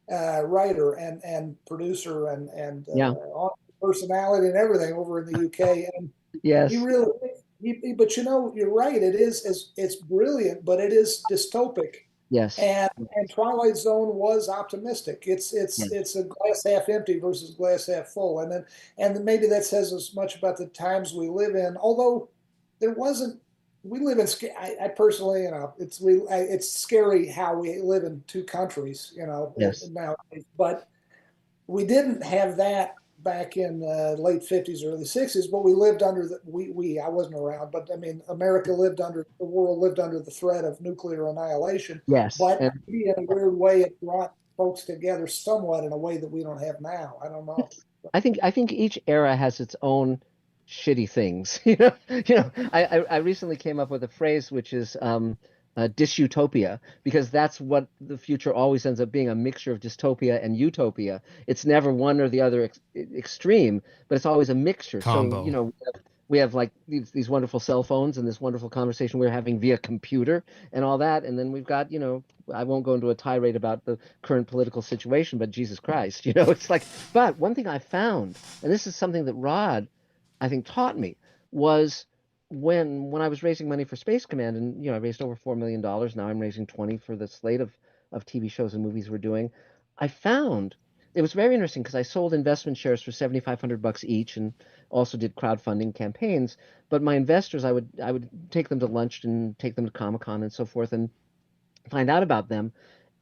Speaker 6: writer and producer and
Speaker 5: Yeah.
Speaker 6: personality and everything over in the UK, and
Speaker 5: Yes.
Speaker 6: he really. But you're right. It's brilliant, but it is dystopic.
Speaker 5: Yes.
Speaker 6: And Twilight Zone was optimistic. It's a glass half empty versus glass half full, and then maybe that says as much about the times we live in. Although there wasn't, we live in. I personally, it's scary how we live in two countries,
Speaker 5: Yes.
Speaker 6: nowadays. But we didn't have that back in the late 50s, early 60s, but we lived under I wasn't around, but I mean, the world lived under the threat of nuclear annihilation.
Speaker 5: Yes.
Speaker 6: But
Speaker 5: And
Speaker 6: maybe in a weird way, it brought folks together somewhat in a way that we don't have now. I don't know.
Speaker 5: I think each era has its own shitty things. I recently came up with a phrase which is dysutopia, because that's what the future always ends up being, a mixture of dystopia and utopia. It's never one or the other extreme, but it's always a mixture.
Speaker 4: Combo.
Speaker 5: So, we have like these wonderful cell phones and this wonderful conversation we're having via computer and all that. And then we've got, I won't go into a tirade about the current political situation, but Jesus Christ, it's like, but one thing I found, and this is something that Rod, I think, taught me, was when I was raising money for Space Command, and I raised over $4 million. Now I'm raising 20 for the slate of TV shows and movies we're doing. I found it was very interesting because I sold investment shares for $7,500 each, and also did crowdfunding campaigns. But my investors, I would take them to lunch and take them to Comic-Con and so forth, and find out about them.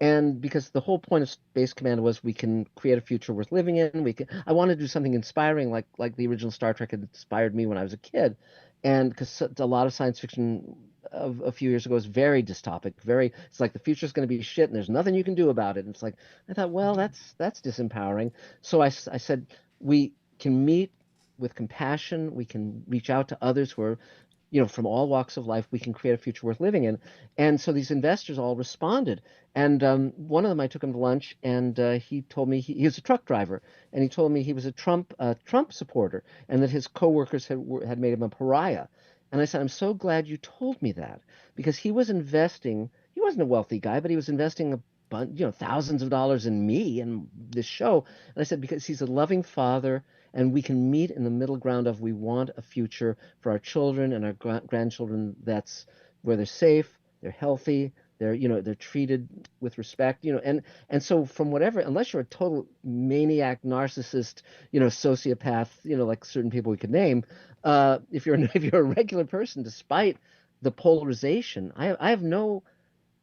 Speaker 5: And because the whole point of Space Command was we can create a future worth living in. I wanted to do something inspiring, like the original Star Trek had inspired me when I was a kid. And because a lot of science fiction of a few years ago is very dystopic, it's like the future's going to be shit and there's nothing you can do about it. And it's like, I thought, well, that's disempowering. So I said, we can meet with compassion. We can reach out to others who are, from all walks of life. We can create a future worth living in. And so these investors all responded. And one of them, I took him to lunch, and he told me he was a truck driver, and he told me he was a Trump supporter, and that his coworkers had made him a pariah. And I said, I'm so glad you told me that, because he was investing. He wasn't a wealthy guy, but he was investing thousands of dollars in me and this show. And I said, because he's a loving father, and we can meet in the middle ground of, we want a future for our children and our grandchildren that's where they're safe, they're healthy, They're treated with respect, and so from whatever, unless you're a total maniac, narcissist, sociopath, like certain people we could name, if you're if you're a regular person, despite the polarization, I have no,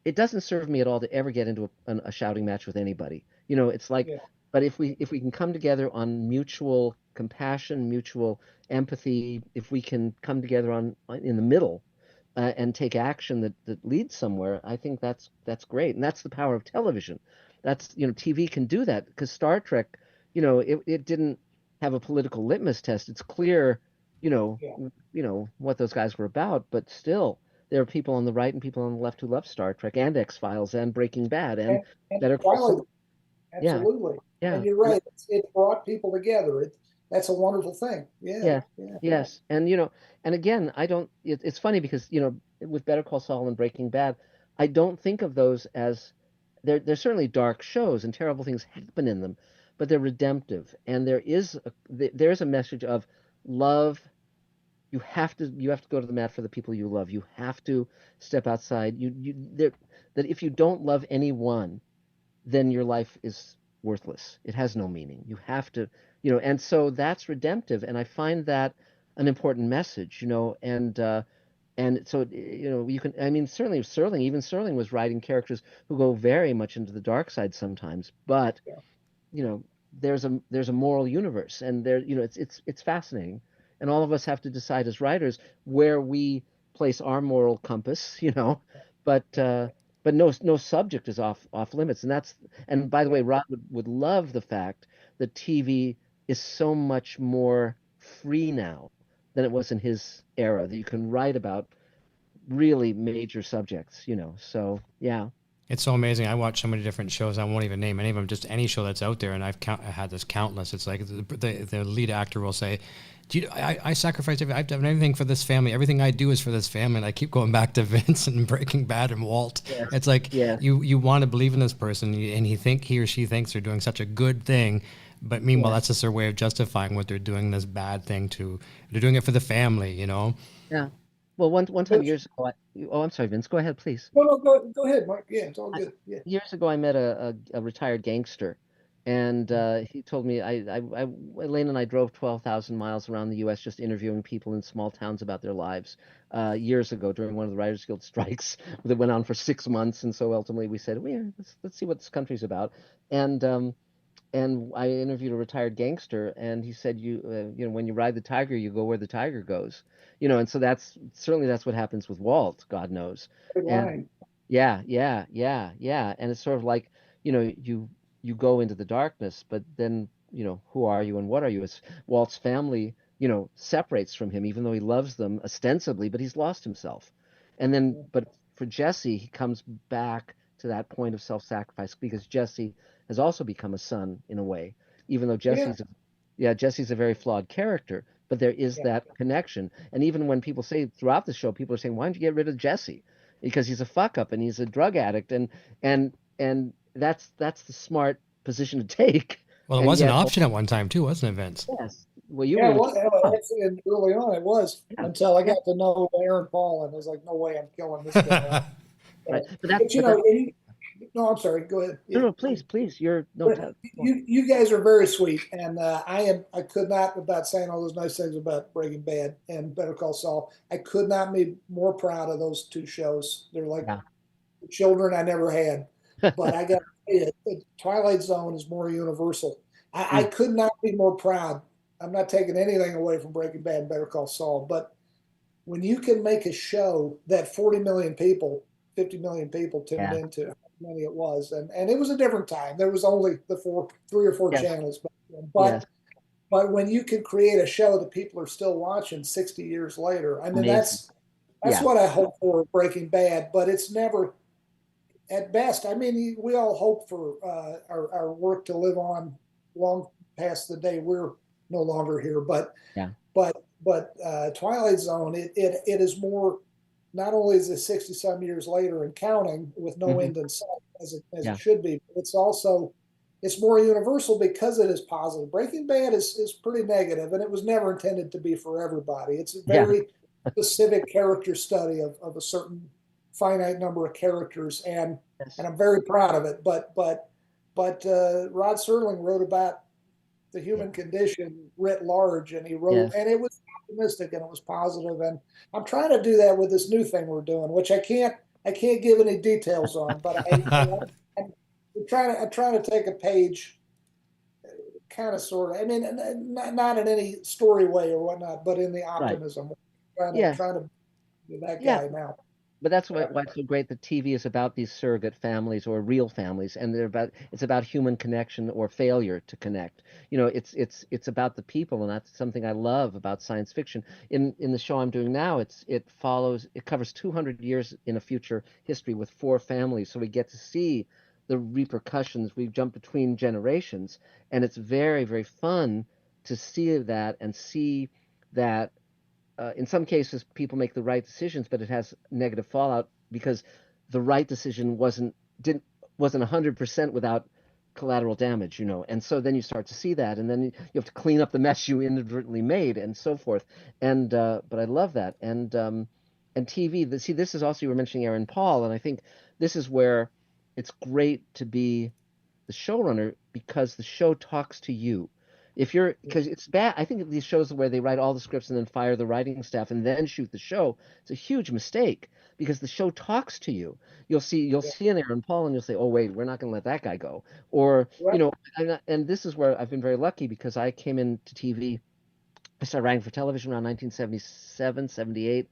Speaker 5: it doesn't serve me at all to ever get into a shouting match with anybody. It's like,
Speaker 6: Yeah.
Speaker 5: but if we can come together on mutual compassion, mutual empathy, if we can come together in the middle, and take action that leads somewhere, I think that's great, and that's the power of television. That's TV can do that because Star Trek, it didn't have a political litmus test. It's clear,
Speaker 6: Yeah.
Speaker 5: what those guys were about, but still there are people on the right and people on the left who love Star Trek and X-Files and Breaking Bad and
Speaker 6: And
Speaker 5: Better Call
Speaker 6: Twilight,
Speaker 5: Saul. Yeah,
Speaker 6: absolutely.
Speaker 5: yeah,
Speaker 6: And you're right. It brought people together. That's a wonderful thing. Yeah.
Speaker 5: yeah,
Speaker 6: Yeah.
Speaker 5: yes. And and again, I don't, it's funny because, with Better Call Saul and Breaking Bad, I don't think of those as, they're certainly dark shows and terrible things happen in them, but they're redemptive. And there's a message of love. You have to go to the mat for the people you love. You have to step outside. That if you don't love anyone, then your life is worthless. It has no meaning. You have to, and so that's redemptive. And I find that an important message, and so, you can, I mean, certainly Serling was writing characters who go very much into the dark side sometimes, but,
Speaker 6: Yeah.
Speaker 5: you know, there's a moral universe, and it's fascinating. And all of us have to decide as writers where we place our moral compass, but no subject is off limits. And by the way, Rod would love the fact that TV is so much more free now than it was in his era, that you can write about really major subjects, So yeah.
Speaker 4: It's so amazing. I watch so many different shows. I won't even name any of them. Just any show that's out there, and I had this countless. It's like the lead actor will say, I sacrifice everything. I've done everything for this family. Everything I do is for this family. And I keep going back to Vince and Breaking Bad and Walt.
Speaker 5: Yes.
Speaker 4: It's like
Speaker 5: Yes.
Speaker 4: you want to believe in this person, and he or she thinks they're doing such a good thing, but meanwhile, that's just their way of justifying what they're doing, this bad thing they're doing it for the family,
Speaker 5: Yeah. Well, one time years ago, I'm sorry, Vince. Go ahead, please.
Speaker 6: No, go ahead, Mark. Yeah, it's all good. Yeah.
Speaker 5: Years ago, I met a retired gangster, and he told me, Elaine and I drove 12,000 miles around the U.S. just interviewing people in small towns about their lives, years ago during one of the Writers Guild strikes that went on for 6 months. And so ultimately we said, well, yeah, let's see what this country's about. And I interviewed a retired gangster, and he said, when you ride the tiger, you go where the tiger goes, and so that's what happens with Walt, God knows.
Speaker 6: Good
Speaker 5: And
Speaker 6: line.
Speaker 5: yeah, yeah, yeah, yeah. And it's sort of like, you go into the darkness, but then, who are you and what are you? As Walt's family, separates from him, even though he loves them ostensibly, but he's lost himself. And then, but for Jesse, he comes back to that point of self-sacrifice because Jesse has also become a son in a way, even though Jesse's a very flawed character, but there is that connection. And even when people say throughout the show, people are saying, why don't you get rid of Jesse? Because he's a fuck up and he's a drug addict. And that's the smart position to take.
Speaker 4: Well, it
Speaker 5: And
Speaker 4: was an
Speaker 5: yet-
Speaker 4: option at one time too, wasn't it, Vince?
Speaker 5: Yes. Well, you
Speaker 6: Yeah,
Speaker 5: were
Speaker 6: well, actually, early on it was
Speaker 5: Yeah.
Speaker 6: until I got to know Aaron Paul, and I was like, no way, I'm killing this guy.
Speaker 5: right.
Speaker 6: But no, I'm sorry. Go ahead.
Speaker 5: No, please, you're
Speaker 6: But you guys are very sweet, and I could not, without saying all those nice things about Breaking Bad and Better Call Saul, I could not be more proud of those two shows. They're like children I never had. But I got to say it, Twilight Zone is more universal. I could not be more proud. I'm not taking anything away from Breaking Bad and Better Call Saul, but when you can make a show that 40 million people, 50 million people tuned into, how many it was, and it was a different time. There was only three or four channels back then. But when you can create a show that people are still watching 60 years later, I mean,
Speaker 5: Amazing.
Speaker 6: that's what I hope for Breaking Bad, but it's never, at best, I mean, we all hope for our work to live on long past the day we're no longer here. But Twilight Zone, it is more. Not only is it 60-some years later and counting with no end in sight as it should be, but it's more universal because it is positive. Breaking Bad is pretty negative, and it was never intended to be for everybody. It's a very specific character study of a certain finite number of characters, and
Speaker 5: Yes.
Speaker 6: I'm very proud of it. But Rod Serling wrote about the human condition writ large, and he wrote,
Speaker 5: Yes.
Speaker 6: and it was optimistic and it was positive. And I'm trying to do that with this new thing we're doing, which I can't give any details on, but I'm trying to take a page, kind of sort of. I mean, not in any story way or whatnot, but in the optimism.
Speaker 5: Yeah.
Speaker 6: Trying to be that
Speaker 5: Yeah.
Speaker 6: guy now.
Speaker 5: But that's why it's so great that TV is about these surrogate families or real families, and it's about human connection or failure to connect. It's about the people, and that's something I love about science fiction. In the show I'm doing now, it covers 200 years in a future history with 4 families, so we get to see the repercussions. We've jumped between generations, and it's very, very fun to see that and see that. In some cases, people make the right decisions, but it has negative fallout because the right decision wasn't 100% without collateral damage, And so then you start to see that, and then you have to clean up the mess you inadvertently made, and so forth. And but I love that. And TV. This is also, you were mentioning Aaron Paul, and I think this is where it's great to be the showrunner because the show talks to you. Because it's bad. I think these shows where they write all the scripts and then fire the writing staff and then shoot the show, it's a huge mistake because the show talks to you. You'll see an Aaron Paul and you'll say, oh wait, we're not going to let that guy go. Or,
Speaker 6: Right.
Speaker 5: and this is where I've been very lucky because I came into TV. I started writing for television around 1977, 78.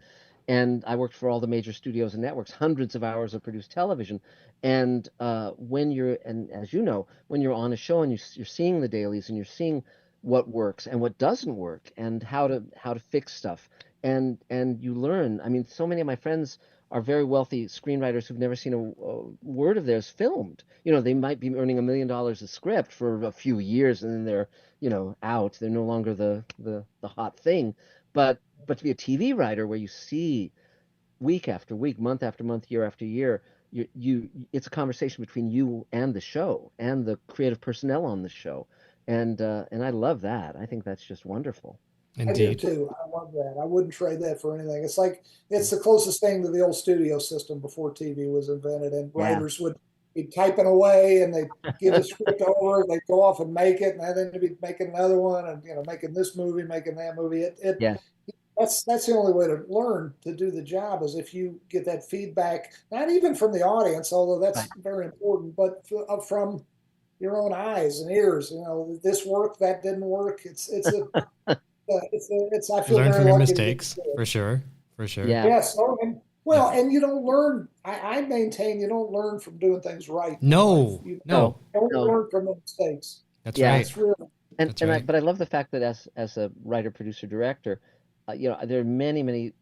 Speaker 5: And I worked for all the major studios and networks, hundreds of hours of produced television. And as you know, when you're on a show and you're seeing the dailies and you're seeing what works and what doesn't work and how to fix stuff, and you learn. I mean, so many of my friends are very wealthy screenwriters who've never seen a word of theirs filmed. They might be earning $1 million a script for a few years and then they're out. They're no longer the hot thing. But to be a TV writer where you see week after week, month after month, year after year, it's a conversation between you and the show and the creative personnel on the show, and I love that. I think that's just wonderful.
Speaker 4: Indeed.
Speaker 6: I do too. I love that. I wouldn't trade that for anything. It's the closest thing to the old studio system before TV was invented, and writers would be typing away and they'd give the script over, they'd go off and make it, and then they'd be making another one and making this movie, making that movie. That's the only way to learn to do the job is if you get that feedback, not even from the audience, although that's very important, but from your own eyes and ears. This worked, that didn't work. I feel
Speaker 4: learn
Speaker 6: very
Speaker 4: from your
Speaker 6: lucky
Speaker 4: mistakes for sure.
Speaker 5: Yeah.
Speaker 6: Yes. And you don't learn. I maintain you don't learn from doing things right.
Speaker 4: No.
Speaker 6: You don't learn from the mistakes.
Speaker 4: That's right.
Speaker 6: It's real.
Speaker 5: But I love the fact that as a writer, producer, director, there are many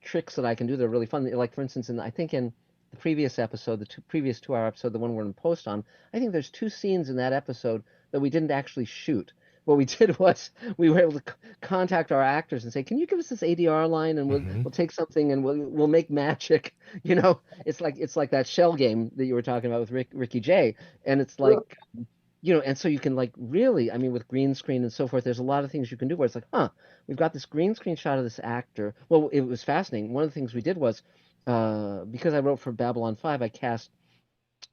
Speaker 5: tricks that I can do that are really fun. Like for instance, I think in the previous episode, previous 2-hour episode, the one we're going to post on, I think there's 2 scenes in that episode that we didn't actually shoot. What we did was we were able to contact our actors and say, "Can you give us this ADR line, and we'll take something and we'll make magic." It's like that shell game that you were talking about with Ricky Jay, and it's like, and so you can really, I mean, with green screen and so forth, there's a lot of things you can do where it's like, we've got this green screen shot of this actor. Well, it was fascinating. One of the things we did was because I wrote for Babylon 5, I cast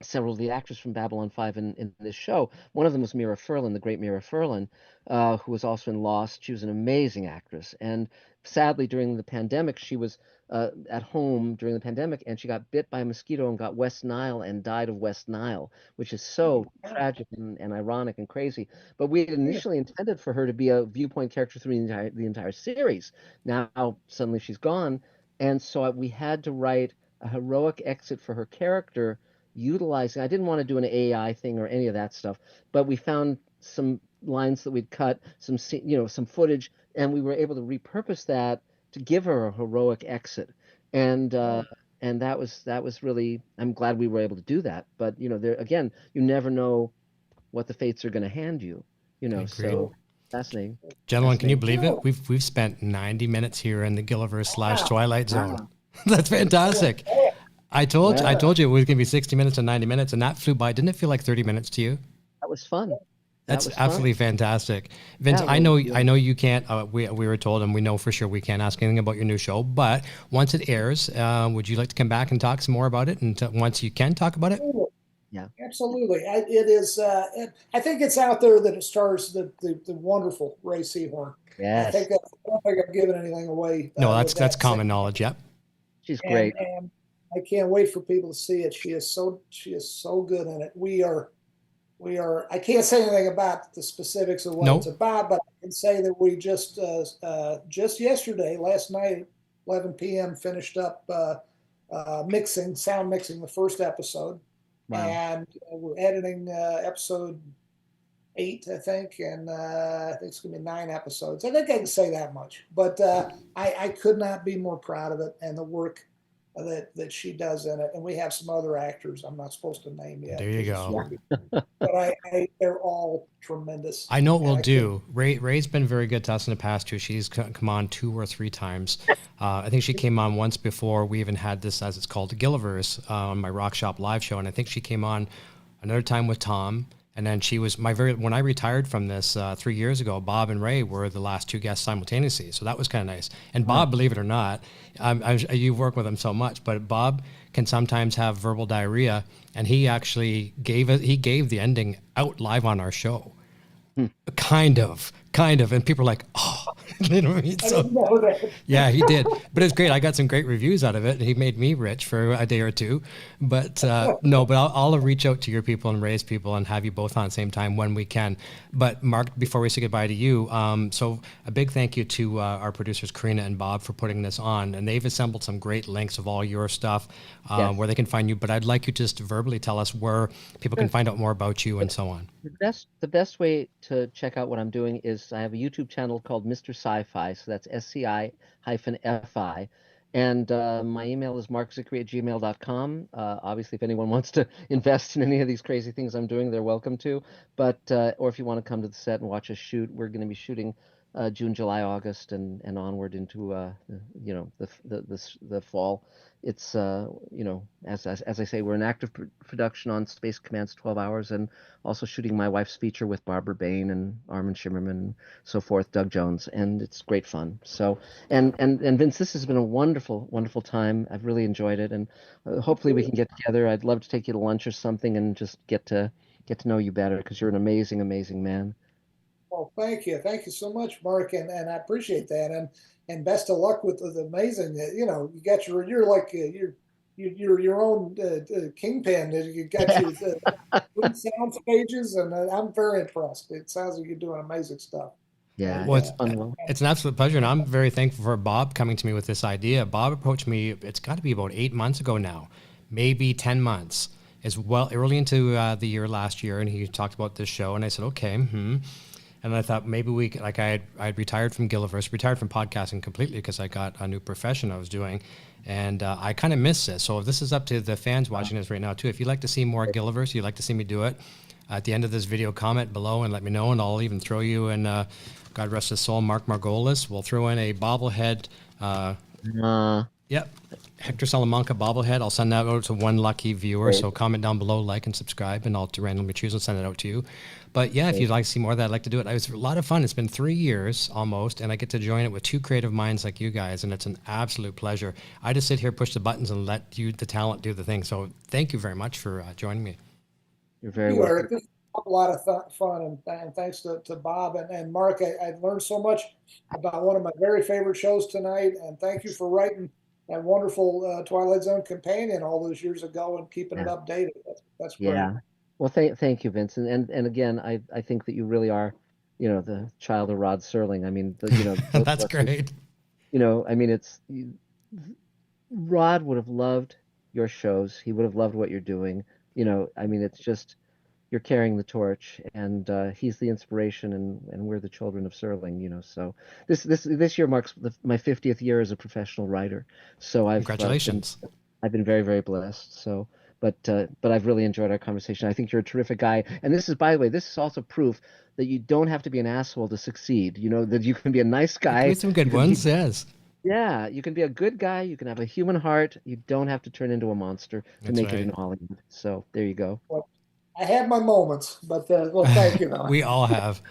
Speaker 5: several of the actors from Babylon 5 in this show. One of them was Mira Furlan, the great Mira Furlan, who was also in Lost. She was an amazing actress. And sadly, during the pandemic, she was at home during the pandemic, and she got bit by a mosquito and got West Nile and died of West Nile, which is so tragic and ironic and crazy. But we had initially intended for her to be a viewpoint character through the entire series. Now, suddenly she's gone. And so we had to write a heroic exit for her character utilizing, I didn't want to do an AI thing or any of that stuff, but we found some lines that we'd cut, some footage, and we were able to repurpose that to give her a heroic exit. And that was really, I'm glad we were able to do that. But there again, you never know what the fates are going to hand you. So fascinating.
Speaker 4: Gentlemen, can you believe it? We've spent 90 minutes here in the Gilliverse / Twilight Zone. That's fantastic. I told you it was going to be 60 minutes and 90 minutes, and that flew by. Didn't it feel like 30 minutes to you?
Speaker 5: That was fun.
Speaker 4: That's
Speaker 5: was
Speaker 4: absolutely
Speaker 5: fun.
Speaker 4: fantastic, Vince.
Speaker 5: Yeah,
Speaker 4: I
Speaker 5: well,
Speaker 4: know, I know you can't. We were told, and we know for sure we can't ask anything about your new show. But once it airs, would you like to come back and talk some more about it? And once you can talk about it,
Speaker 5: yeah.
Speaker 6: Absolutely. It is. I think it's out there that it stars the wonderful Ray Seahorn. I
Speaker 5: Yes,
Speaker 6: think that I don't think I'm giving anything away
Speaker 4: no,
Speaker 6: with
Speaker 4: that's
Speaker 6: that.
Speaker 4: common knowledge. Yep.
Speaker 5: she's
Speaker 6: And
Speaker 5: great.
Speaker 6: I can't wait for people to see it. She is so good in it. We are. I can't say anything about the specifics of what it's
Speaker 4: Nope.
Speaker 6: about, but I can say that we just yesterday, last night, 11 p.m. finished up sound mixing the first episode,
Speaker 5: Wow.
Speaker 6: and we're editing episode 8, I think, and I think it's going to be 9 episodes. I think I can say that much, but I could not be more proud of it and the work that she does in it. And we have some other actors I'm not supposed to name yet.
Speaker 4: There you go.
Speaker 6: But they're all tremendous.
Speaker 4: I know what we'll
Speaker 6: And
Speaker 4: do. Ray's been very good to us in the past too. She's come on 2 or 3 times. I think she came on once before we even had this, as it's called, the Gilliverse, on my Rock Shop live show. And I think she came on another time with Tom. And then she was when I retired from this 3 years ago, Bob and Ray were the last 2 guests simultaneously. So that was kind of nice. And Bob, believe it or not, you've worked with him so much, but Bob can sometimes have verbal diarrhea. And he actually gave the ending out live on our show. Kind of. And people are like, oh, you know what I mean?
Speaker 6: I didn't know that.
Speaker 4: Yeah, he did. But it's great. I got some great reviews out of it. He made me rich for a day or 2. But no, but I'll reach out to your people and Ray's people and have you both on at the same time when we can. But Mark, before we say goodbye to you, so a big thank you to our producers, Karina and Bob, for putting this on. And they've assembled some great links of all your stuff
Speaker 5: Yes.
Speaker 4: where they can find you. But I'd like you to just verbally tell us where people can find out more about you and so on.
Speaker 5: The best way to check out what I'm doing is I have a YouTube channel called Mr. Sci-Fi, so that's SCI-FI, and my email is marczicree@gmail.com. Obviously, if anyone wants to invest in any of these crazy things I'm doing, they're welcome to. But or if you want to come to the set and watch us shoot, we're going to be shooting June, July, August, and onward into the fall. It's as I say, we're in active production on Space Command's 12 Hours, and also shooting my wife's feature with Barbara Bain and Armin Shimmerman and so forth, Doug Jones, and it's great fun. So and Vince, this has been a wonderful time. I've really enjoyed it, and hopefully we can get together. I'd love to take you to lunch or something and just get to know you better, because you're an amazing man.
Speaker 6: Well, thank you so much, Mark, and I appreciate that, and best of luck with the amazing. You got you're like you're your own kingpin. You got your sound stages, and I'm very impressed. It sounds like you're doing amazing stuff.
Speaker 5: Yeah,
Speaker 4: Well,
Speaker 5: it's fun.
Speaker 4: it's an absolute pleasure, and I'm very thankful for Bob coming to me with this idea. Bob approached me, it's got to be about 8 months ago now, maybe 10 months, as well, early into the year last year, and he talked about this show, and I said, okay, And I thought maybe we could, like I had retired from Gilliverse, retired from podcasting completely because I got a new profession I was doing. And I kind of miss this. So if this is up to the fans watching this right now too, if you'd like to see more Gilliverse, you'd like to see me do it, at the end of this video, comment below and let me know. And I'll even throw you in, God rest his soul, Mark Margolis. We'll throw in a bobblehead. Yep. Hector Salamanca bobblehead. I'll send that out to one lucky viewer. So comment down below, like and subscribe, and I'll randomly choose and send it out to you. But yeah, if you'd like to see more of that, I'd like to do it. It was a lot of fun. It's been 3 years almost, and I get to join it with 2 creative minds like you guys, and it's an absolute pleasure. I just sit here, push the buttons, and let you, the talent, do the thing. So thank you very much for joining me.
Speaker 5: You're very
Speaker 6: You,
Speaker 5: welcome.
Speaker 6: Eric, this is a lot of fun, and thanks to Bob and Mark. I learned so much about one of my very favorite shows tonight, and thank you for writing that wonderful Twilight Zone companion all those years ago and keeping it updated. That's great.
Speaker 5: Yeah. Well, thank you, Vince. And again, I think that you really are, the child of Rod Serling. I mean,
Speaker 4: That's great.
Speaker 5: I mean, Rod would have loved your shows. He would have loved what you're doing. I mean, it's just, you're carrying the torch, and he's the inspiration, and we're the children of Serling. So this year marks my 50th year as a professional writer. So
Speaker 4: Congratulations.
Speaker 5: I've been very, very blessed. So, but I've really enjoyed our conversation. I think you're a terrific guy. And this is, by the way, this is also proof that you don't have to be an asshole to succeed. That you can be a nice guy.
Speaker 4: Give me some good ones, yes.
Speaker 5: Yeah, you can be a good guy. You can have a human heart. You don't have to turn into a monster to
Speaker 4: That's
Speaker 5: make it
Speaker 4: right.
Speaker 5: in Hollywood. So there you go.
Speaker 6: Well, I had my moments, but well, thank you. Though.
Speaker 4: We all have.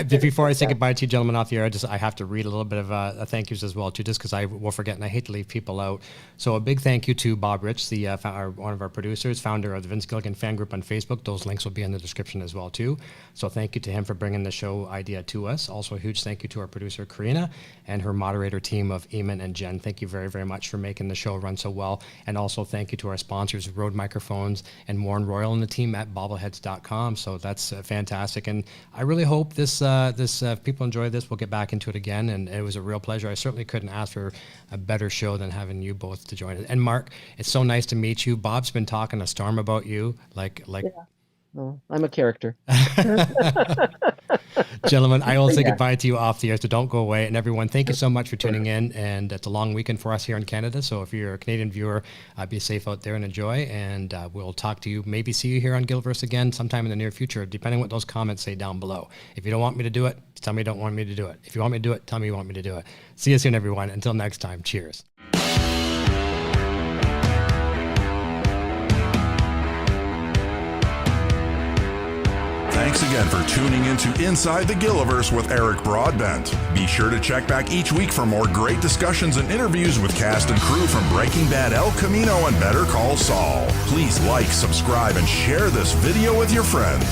Speaker 4: Before I say goodbye to you, gentlemen, off the air, I have to read a little bit of thank yous as well, too, just because I will forget, and I hate to leave people out. So a big thank you to Bob Rich, one of our producers, founder of the Vince Gilligan fan group on Facebook. Those links will be in the description as well, too. So thank you to him for bringing the show idea to us. Also, a huge thank you to our producer, Karina, and her moderator team of Eamon and Jen. Thank you very, very much for making the show run so well. And also thank you to our sponsors, Rode Microphones and Warren Royal and the team at bobbleheads.com. So that's fantastic. And I really hope if people enjoy this, we'll get back into it again. And it was a real pleasure. I certainly couldn't ask for a better show than having you both to join us. And Mark, it's so nice to meet you. Bob's been talking a storm about you. Yeah.
Speaker 5: Well, I'm a character.
Speaker 4: Gentlemen, I will say goodbye to you off the air, so don't go away. And everyone, thank you so much for tuning in. And it's a long weekend for us here in Canada. So if you're a Canadian viewer, be safe out there and enjoy. And we'll talk to you, maybe see you here on Gilliverse again sometime in the near future, depending what those comments say down below. If you don't want me to do it, tell me you don't want me to do it. If you want me to do it, tell me you want me to do it. See you soon, everyone. Until next time, cheers.
Speaker 3: Thanks again for tuning into Inside the Gilliverse with Eric Broadbent. Be sure to check back each week for more great discussions and interviews with cast and crew from Breaking Bad, El Camino, and Better Call Saul. Please like, subscribe, and share this video with your friends.